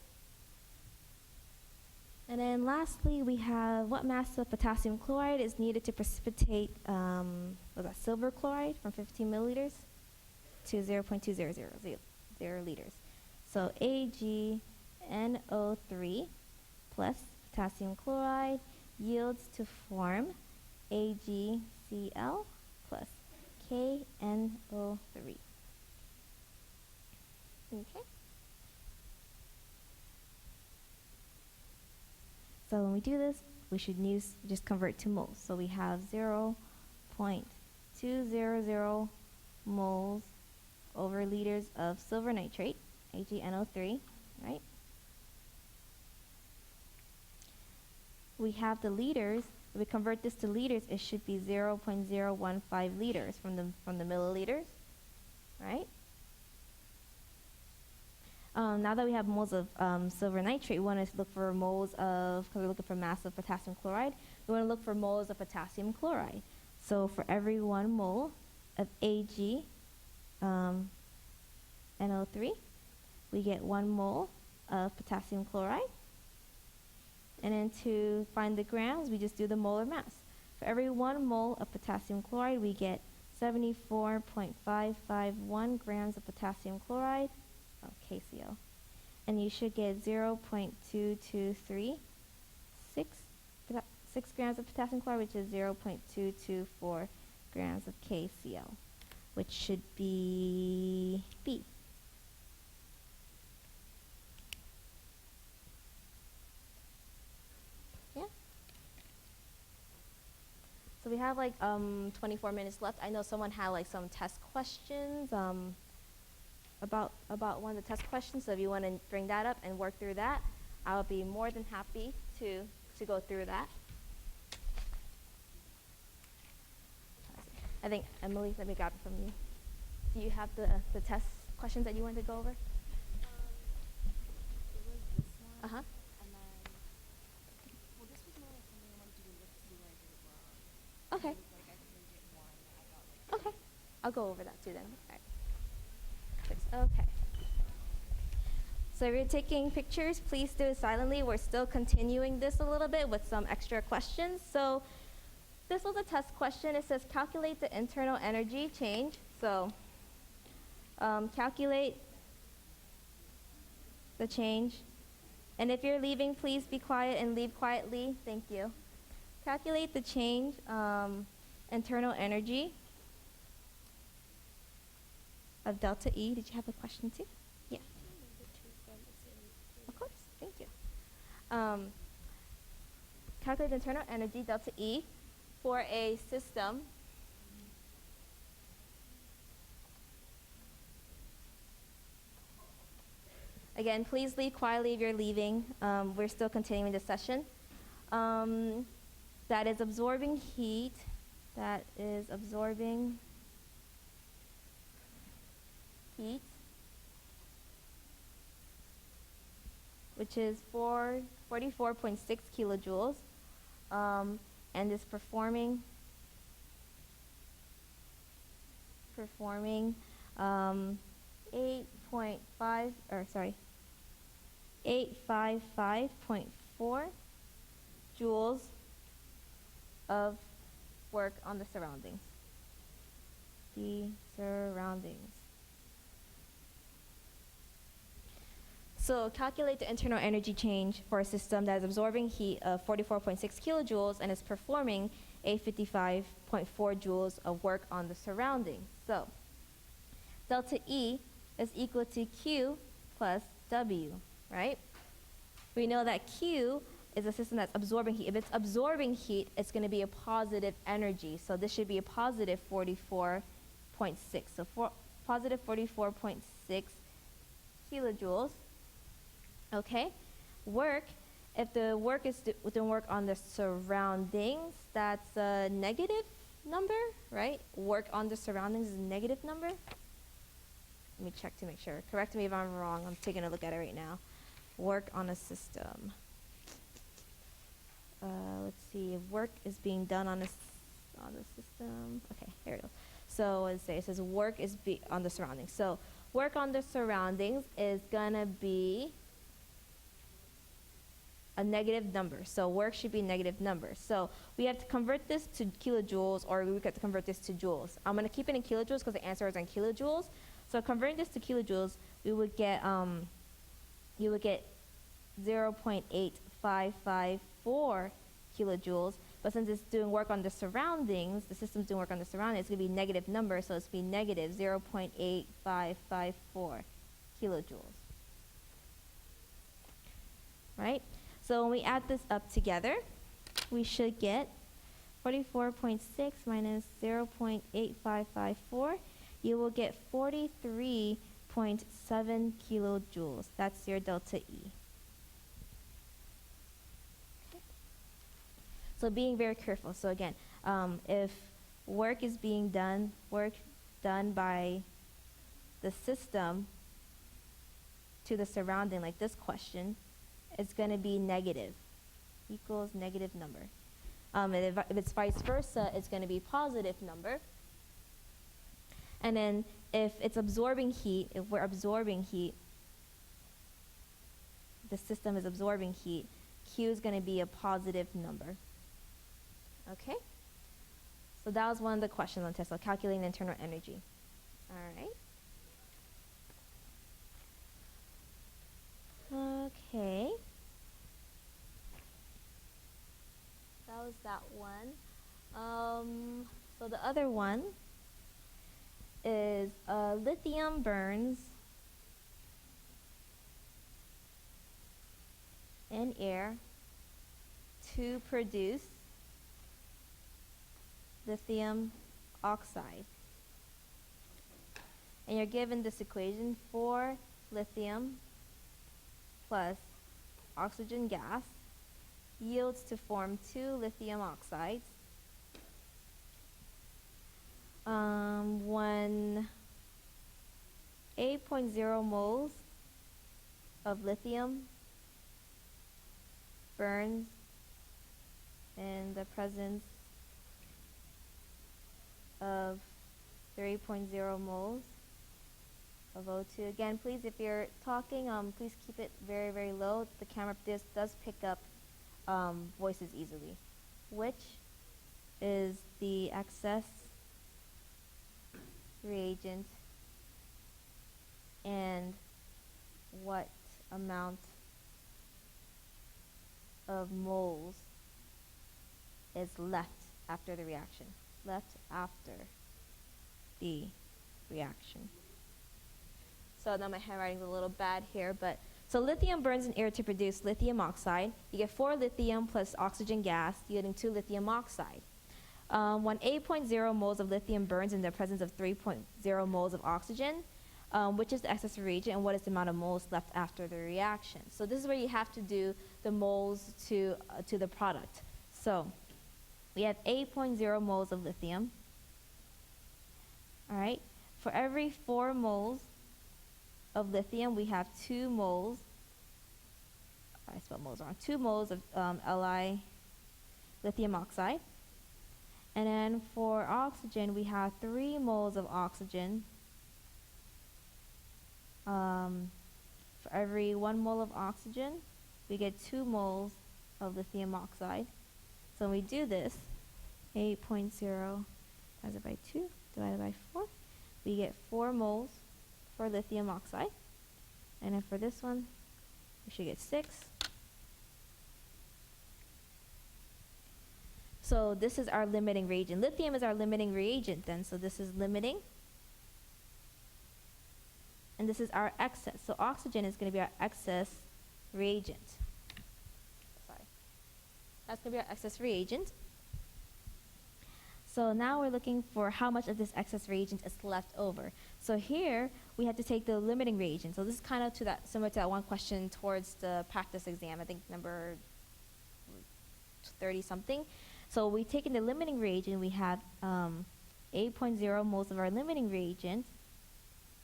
And then lastly, we have what mass of potassium chloride is needed to precipitate silver chloride from 15 milliliters to 0.2000 liters. So AgNO3 plus potassium chloride yields to form AgCl plus KNO3. Okay. So when we do this, we should just convert to moles. So we have 0.200 moles over liters of silver nitrate, AgNO3, right? We have the liters. If we convert this to liters, it should be 0.015 liters from the milliliters, right? Now that we have moles of silver nitrate, we want to look for moles of, because we're looking for mass of potassium chloride, we want to look for moles of potassium chloride. So for every 1 mole of AgNO3, we get 1 mole of potassium chloride. And then to find the grams, we just do the molar mass. For every 1 mole of potassium chloride, we get 74.551 grams of potassium chloride, KCl. And you should get 0.2236 grams of potassium chloride, which is 0.224 grams of KCl, which should be B. Yeah. So we have like 24 minutes left. I know someone had like some test questions about one of the test questions. So if you want to bring that up and work through that, I would be more than happy to go through that. I think, Emily, let me grab it from you. Do you have the test questions that you wanted to go over? It was this one. Uh-huh. And then, well, this was more like something I wanted you to look to see where I did it wrong. Okay. It was like I changed it one, I got like Okay. I'll go over that too then. All right. Okay. So if you're taking pictures, please do it silently. We're still continuing this a little bit with some extra questions. So this was a test question. It says calculate the internal energy change. So calculate the change. And if you're leaving, please be quiet and leave quietly. Thank you. Calculate the change, internal energy of delta E. Did you have a question too? Yeah. Of course. Thank you. Calculate the internal energy, delta E, for a system again, please leave quietly if you're leaving. We're still continuing the session. That is absorbing heat. That is absorbing heat, which is 44.6 kilojoules, and is performing 855.4 joules of work on the surroundings. The surroundings. So calculate the internal energy change for a system that is absorbing heat of 44.6 kilojoules and is performing 855.4 joules of work on the surroundings. So delta E is equal to Q plus W, right? We know that Q is a system that's absorbing heat. If it's absorbing heat, it's going to be a positive energy. So this should be a positive 44.6. So positive 44.6 kilojoules. Okay, work, if the work is doing work on the surroundings, that's a negative number, right? Work on the surroundings is a negative number. Let me check to make sure. Correct me if I'm wrong. I'm taking a look at it right now. Work on a system. Let's see if work is being done on the system. Okay, here we go. So let's say it says work is on the surroundings. So work on the surroundings is gonna be a negative number. So work should be a negative number. So we have to convert this to kilojoules, or we have to convert this to joules. I'm gonna keep it in kilojoules because the answer is in kilojoules. So converting this to kilojoules, you would get 0.8554 kilojoules. But since it's doing work on the surroundings, the system's doing work on the surroundings, it's gonna be a negative number, so it's gonna be negative 0.8554 kilojoules. Right? So when we add this up together, we should get 44.6 minus 0.8554. You will get 43.7 kilojoules. That's your delta E. So being very careful. So again, if work is being done, work done by the system to the surrounding, like this question, it's going to be negative, equals negative number. And if it's vice versa, it's going to be positive number. And then if it's absorbing heat, if we're absorbing heat, the system is absorbing heat, Q is going to be a positive number. Okay? So that was one of the questions on the test, so calculating internal energy. All right. Okay. That was that one. So the other one is lithium burns in air to produce lithium oxide. And you're given this equation: 4 lithium plus oxygen gas yields to form 2 lithium oxides. When 8.0 moles of lithium burns in the presence of 3.0 moles of O2. Again, please, if you're talking, please keep it very, very low. The camera does pick up voices easily. Which is the excess reagent, and what amount of moles is left after the reaction? Left after the reaction. So now my handwriting's a little bad here, but so lithium burns in air to produce lithium oxide. You get 4 lithium plus oxygen gas, yielding 2 lithium oxide. When 8.0 moles of lithium burns in the presence of 3.0 moles of oxygen, which is the excess reagent, and what is the amount of moles left after the reaction? So this is where you have to do the moles to the product. So we have 8.0 moles of lithium. All right. For every 4 moles of lithium, we have 2 moles. I spelled moles wrong. 2 moles of Li lithium oxide. And then for oxygen, we have 3 moles of oxygen. For every 1 mole of oxygen, we get 2 moles of lithium oxide. So when we do this, 8.0 divided by 2 divided by 4, we get 4 moles for lithium oxide. And then for this one, we should get 6. So this is our limiting reagent. Lithium is our limiting reagent then, so this is limiting. And this is our excess. So oxygen is going to be our excess reagent. Sorry. That's going to be our excess reagent. So now we're looking for how much of this excess reagent is left over. So here we have to take the limiting reagent. So this is kind of similar to that one question towards the practice exam, I think number 30 something. So we take in the limiting reagent, we have 8.0 moles of our limiting reagent,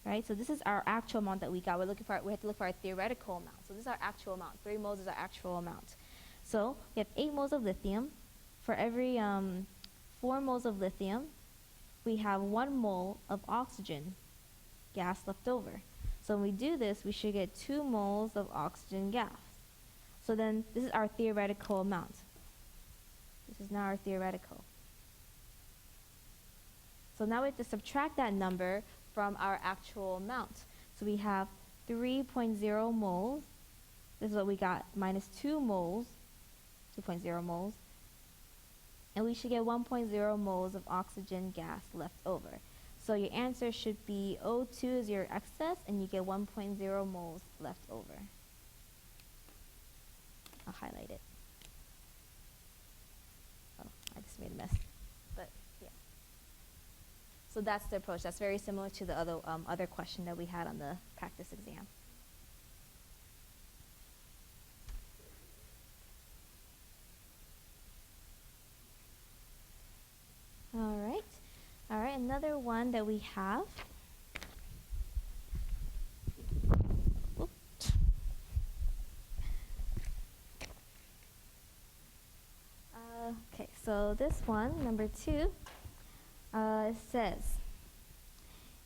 right? So this is our actual amount that we got. We have to look for our theoretical amount. So this is our actual amount. 3 moles is our actual amount. So we have 8 moles of lithium. For every 4 moles of lithium, we have 1 mole of oxygen gas left over. So when we do this, we should get 2 moles of oxygen gas. So then this is our theoretical amount. This is now our theoretical. So now we have to subtract that number from our actual amount. So we have 3.0 moles. This is what we got, minus 2 moles, 2.0 moles. And we should get 1.0 moles of oxygen gas left over. So your answer should be O2 is your excess, and you get 1.0 moles left over. I'll highlight it. Oh, I just made a mess. But yeah. So that's the approach. That's very similar to the other question that we had on the practice exam. All right, another one that we have. Okay, so this one, number 2, it says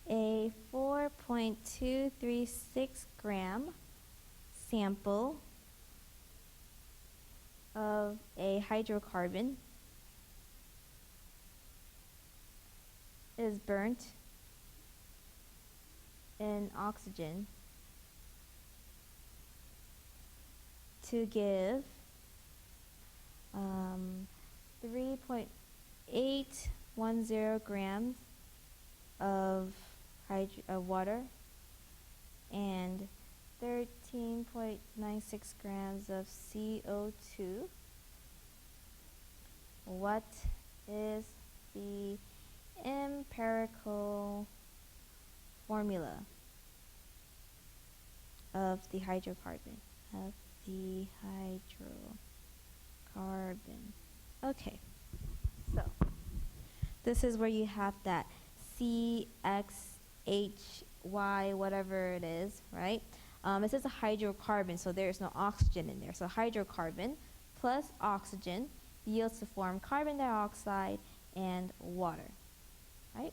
a 4.236 gram sample of a hydrocarbon is burnt in oxygen to give 3.810 grams of water and 13.96 grams of CO2. What is the empirical formula of the hydrocarbon? Okay, so this is where you have that C, X, H, Y, whatever it is, right? It says a hydrocarbon, so there's no oxygen in there. So hydrocarbon plus oxygen yields to form carbon dioxide and water, right?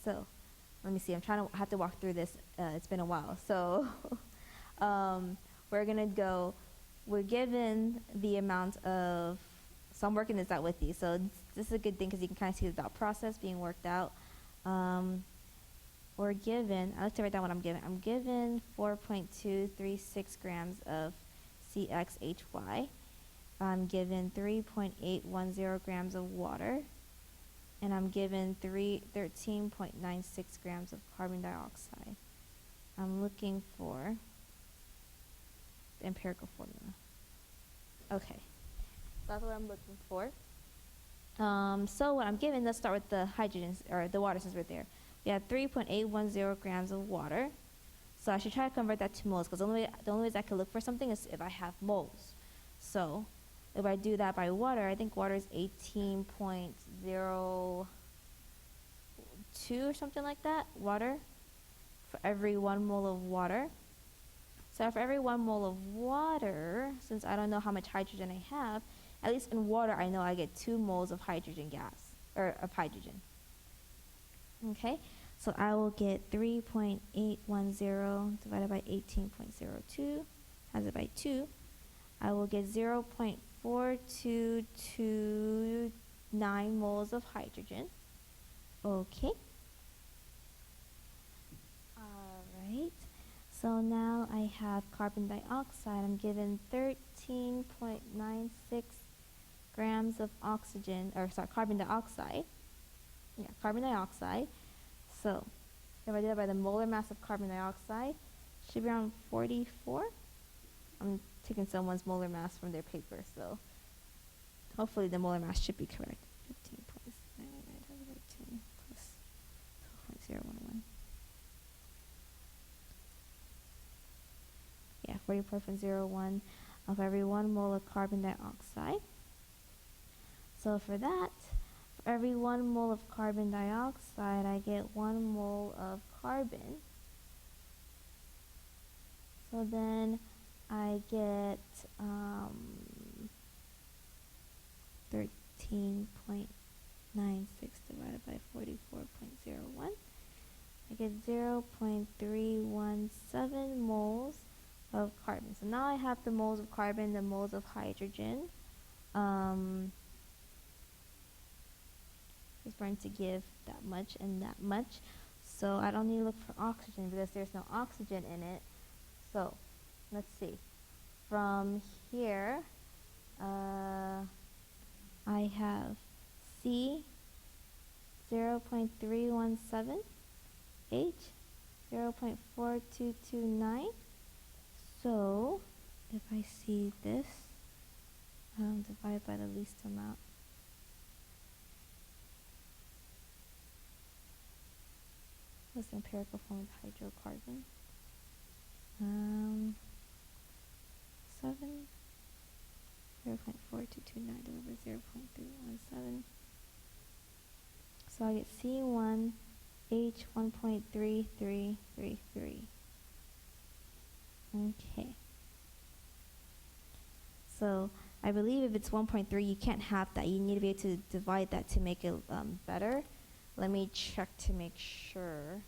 So let me see. I have to walk through this. It's been a while. So we're given the amount of, so I'm working this out with you. So this is a good thing because you can kind of see the thought process being worked out. We're given, I like to write down what I'm given. I'm given 4.236 grams of CXHY. I'm given 3.810 grams of water. And I'm given 13.96 grams of carbon dioxide. I'm looking for the empirical formula. Okay, so that's what I'm looking for. So what I'm given, let's start with the hydrogen, or the water since we're there. We have 3.810 grams of water. So I should try to convert that to moles, because the only ways I can look for something is if I have moles. So if I do that by water, I think water is 18.02 or something like that, water, for every 1 mole of water. So for every 1 mole of water, since I don't know how much hydrogen I have, at least in water I know I get 2 moles of hydrogen gas, or of hydrogen. Okay, so I will get 3.810 divided by 18.02, times it by 2. I will get 0.4229 moles of hydrogen. Okay. All right. So now I have carbon dioxide. I'm given 13.96 grams of oxygen, or sorry, carbon dioxide. Yeah, carbon dioxide. So if I do that by the molar mass of carbon dioxide, it should be around 44. I'm taking someone's molar mass from their paper, so hopefully the molar mass should be correct. 15.999 plus 12.011. Yeah, 44.01 of every 1 mole of carbon dioxide. So for that, for every 1 mole of carbon dioxide, I get 1 mole of carbon. So then I get 13.96 0.96 divided by 44.01. I get 0.317 moles of carbon. So now I have the moles of carbon, the moles of hydrogen. It's going to give that much and that much. So I don't need to look for oxygen because there's no oxygen in it. So let's see. From here, I have C 0.317, H 0.4229. So if I see this, divide by the least amount. What's the empirical form of hydrocarbon? 7 0.4229 divided by 0.317. So I get C1 H 1.3333. Okay. So I believe if it's 1.3, you can't have that. You need to be able to divide that to make it better. Let me check to make sure.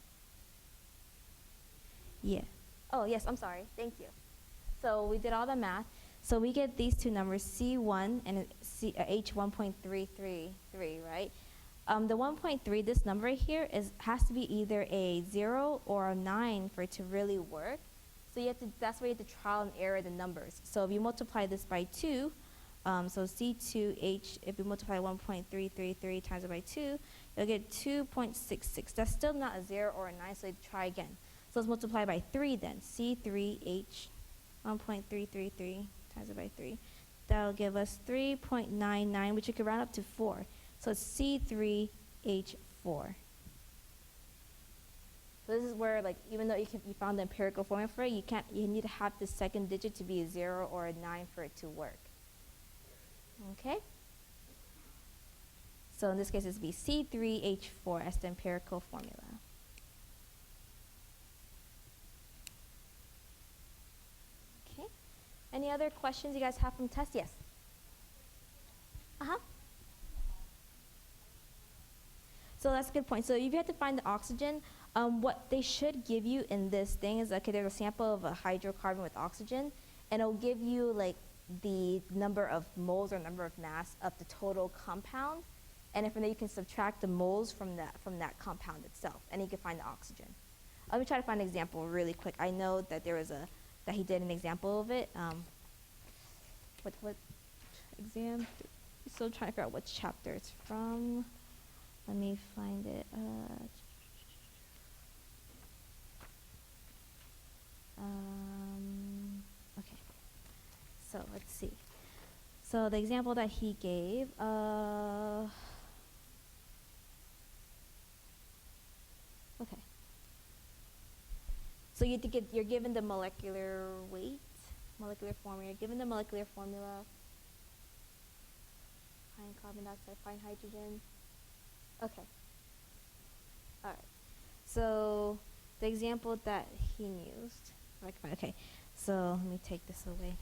Yeah. Oh, yes, I'm sorry. Thank you. So we did all the math. So we get these two numbers, C1 and H 1.333, right? The 1.3, this number right here, has to be either a 0 or a 9 for it to really work. So you have to, that's why you have to trial and error the numbers. So if you multiply this by 2, so C2H, if you multiply 1.333 times it by 2, you'll get 2.66. That's still not a 0 or a 9, so you have to try again. So let's multiply by 3 then. C3H 1.333 times it by 3. That'll give us 3.99, which you could round up to 4. So it's C3H4. So this is where, like, even though you found the empirical formula for it, you need to have the second digit to be a 0 or a 9 for it to work. Okay? So in this case, it's be C3H4 as the empirical formula. Okay. Any other questions you guys have from test? Yes. So that's a good point. So if you have to find the oxygen, what they should give you in this thing is, okay, there's a sample of a hydrocarbon with oxygen, and it'll give you like the number of moles or number of mass of the total compound, and then from there you can subtract the moles from that compound itself, and you can find the oxygen. Let me try to find an example really quick. I know that that he did an example of it. What exam? Still trying to figure out what chapter it's from. Let me find it. Okay. So let's see. So the example that he gave. Okay. So you're given the molecular weight, molecular formula. You're given the molecular formula. Find carbon dioxide, find hydrogen. Okay. All right. So the example that he used. Okay. So let me take this away.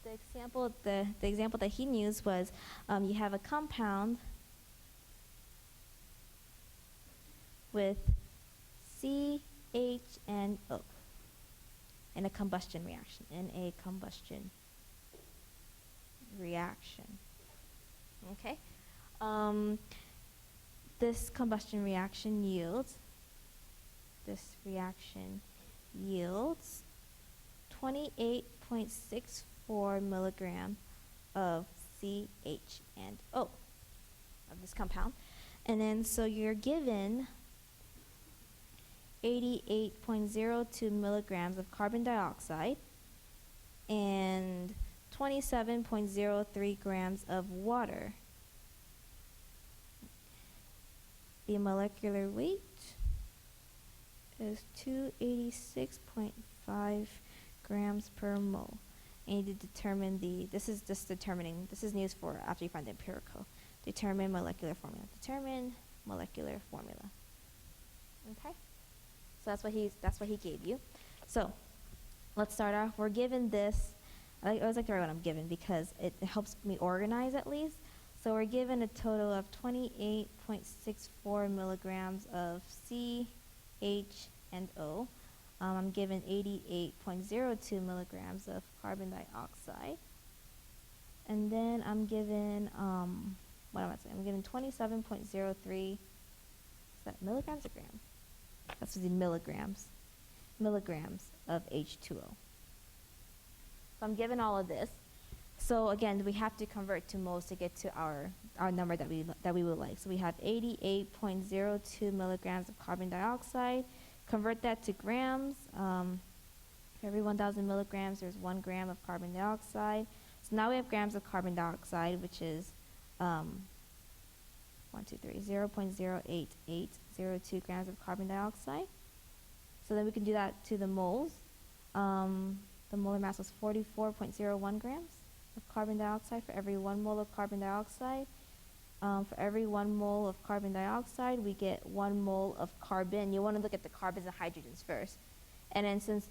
The example that he used was you have a compound with CHNO in a combustion reaction. Okay. This reaction yields 28.64 milligram of CHNO of this compound. And then so you're given 88.02 milligrams of carbon dioxide and 27.03 grams of water. The molecular weight is 286.5 grams per mole. And you need to determine this is news for after you find the empirical. Determine molecular formula. Okay? So that's what he gave you. So let's start off. We're given this I always like to write what I'm given because it helps me organize at least. So we're given a total of 28.64 milligrams of C, H, and O. I'm given 88.02 milligrams of carbon dioxide. And then I'm given, what am I saying? I'm given 27.03, is that milligrams or grams? That's the milligrams of H2O. So I'm given all of this. So again, we have to convert to moles to get to our number that we would like. So we have 88.02 milligrams of carbon dioxide. Convert that to grams. For every 1,000 milligrams, there's 1 gram of carbon dioxide. So now we have grams of carbon dioxide, which is 0.08802 grams of carbon dioxide. So then we can do that to the moles. The molar mass was 44.01 grams of carbon dioxide for every 1 mole of carbon dioxide. For every 1 mole of carbon dioxide, we get 1 mole of carbon. You want to look at the carbons and hydrogens first. And then since,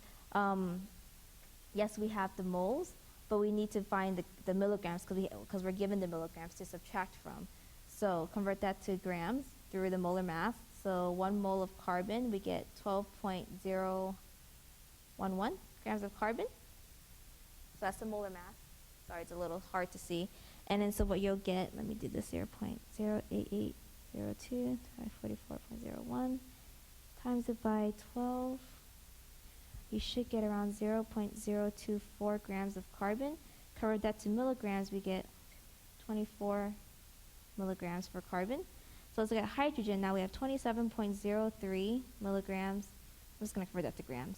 yes, we have the moles, but we need to find the milligrams because we're given the milligrams to subtract from. So convert that to grams through the molar mass. So 1 mole of carbon, we get 12.011 grams of carbon. So that's the molar mass. Sorry, it's a little hard to see. And then so what you'll get, let me do this, 0.08802 times 44.01 times it by 12. You should get around 0.024 grams of carbon. Convert that to milligrams, we get 24 milligrams for carbon. So let's look at hydrogen. Now we have 27.03 milligrams. I'm just going to convert that to grams,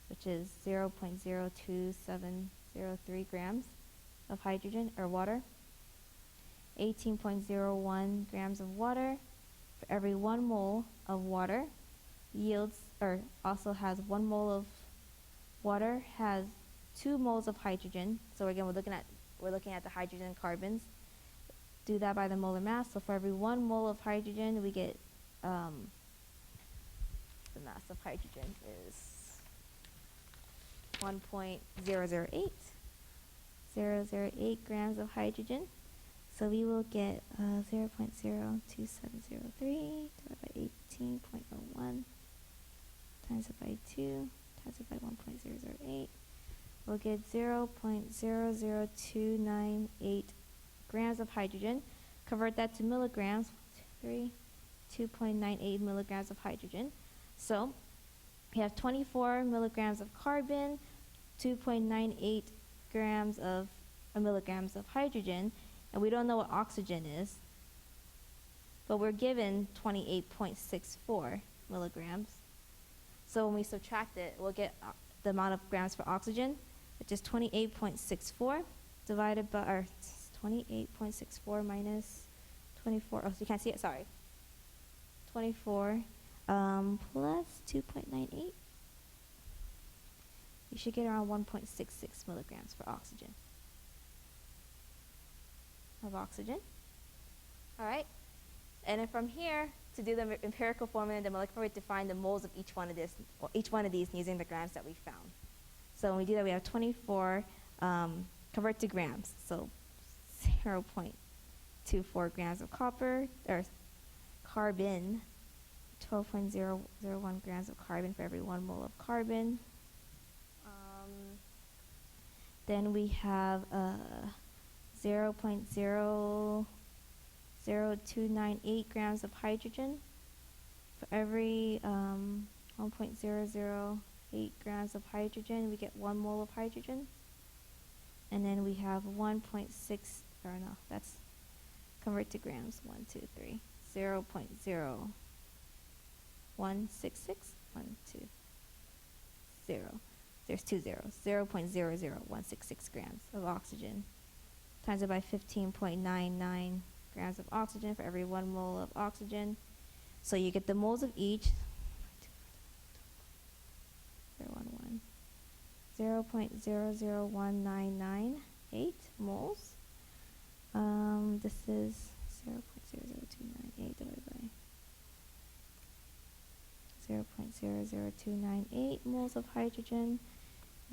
which is 0.02703 grams of hydrogen or water. 18.01 grams of water. For every 1 mole of water yields, or also has 1 mole of water has 2 moles of hydrogen. So again, we're looking at the hydrogen and carbons. Do that by the molar mass. So for every 1 mole of hydrogen, we get the mass of hydrogen is 1.008 grams of hydrogen. So we will get 0.02703 divided by 18.01 times it by 2 times it by 1.008. We'll get 0.00298 grams of hydrogen. Convert that to milligrams. 2.98 milligrams of hydrogen. So we have 24 milligrams of carbon, 2.98 grams of milligrams of hydrogen, and we don't know what oxygen is, but we're given 28.64 milligrams. So when we subtract it, we'll get the amount of grams for oxygen, which is 28.64 divided by, or 28.64 minus 24, oh, so you can't see it, sorry. 24 plus 2.98. You should get around 1.66 milligrams for oxygen. Of oxygen. All right. And then from here, to do the empirical formula and the molecular weight, to find the moles of each one of these using the grams that we found. So when we do that, we have 24, convert to grams. So 0.24 grams of copper, or carbon, 12.001 grams of carbon for every 1 mole of carbon. Then we have 0.00298 grams of hydrogen. For every 1.008 grams of hydrogen, we get 1 mole of hydrogen. And then we have 1.6, or no, that's convert to grams. 1, 2, 3. 0.0166, 1, 2, 0. There's 2 zeros. 0.00166 grams of oxygen. Times it by 15.99 grams of oxygen for every 1 mole of oxygen. So you get the moles of each. 0.001998 moles. This is 0.00298 divided by 0.00298 moles of hydrogen.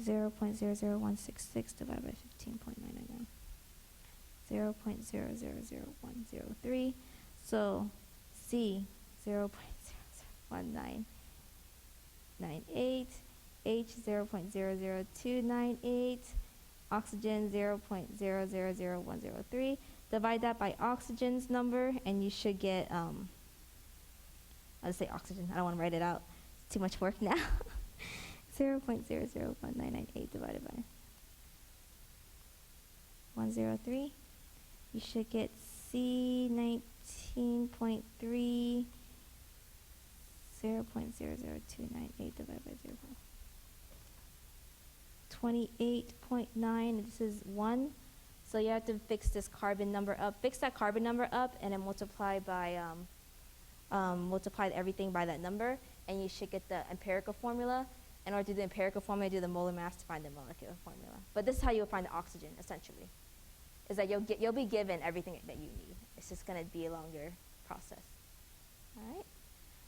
0.00166 divided by 15.999. 0.000103. So C 0.01998, H 0.00298, oxygen 0.000103. Divide that by oxygen's number, and you should get, I'll just say oxygen. I don't want to write it out. It's too much work now. 0.001998 divided by 103. You should get C 19.3, 0.00298 divided by 28.9. This is 1. So you have to fix this carbon number up. Fix that carbon number up, and then multiply by multiply everything by that number, and you should get the empirical formula. In order to do the empirical formula, do the molar mass to find the molecular formula. But this is how you'll find the oxygen, essentially. Is that you'll be given everything that you need. It's just going to be a longer process. All right.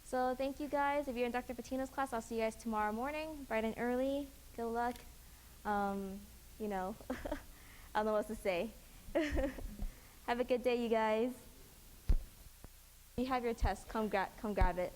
So thank you guys. If you're in Dr. Patino's class, I'll see you guys tomorrow morning, bright and early. Good luck. You know, I don't know what to say. Have a good day, you guys. You have your test. Come grab it.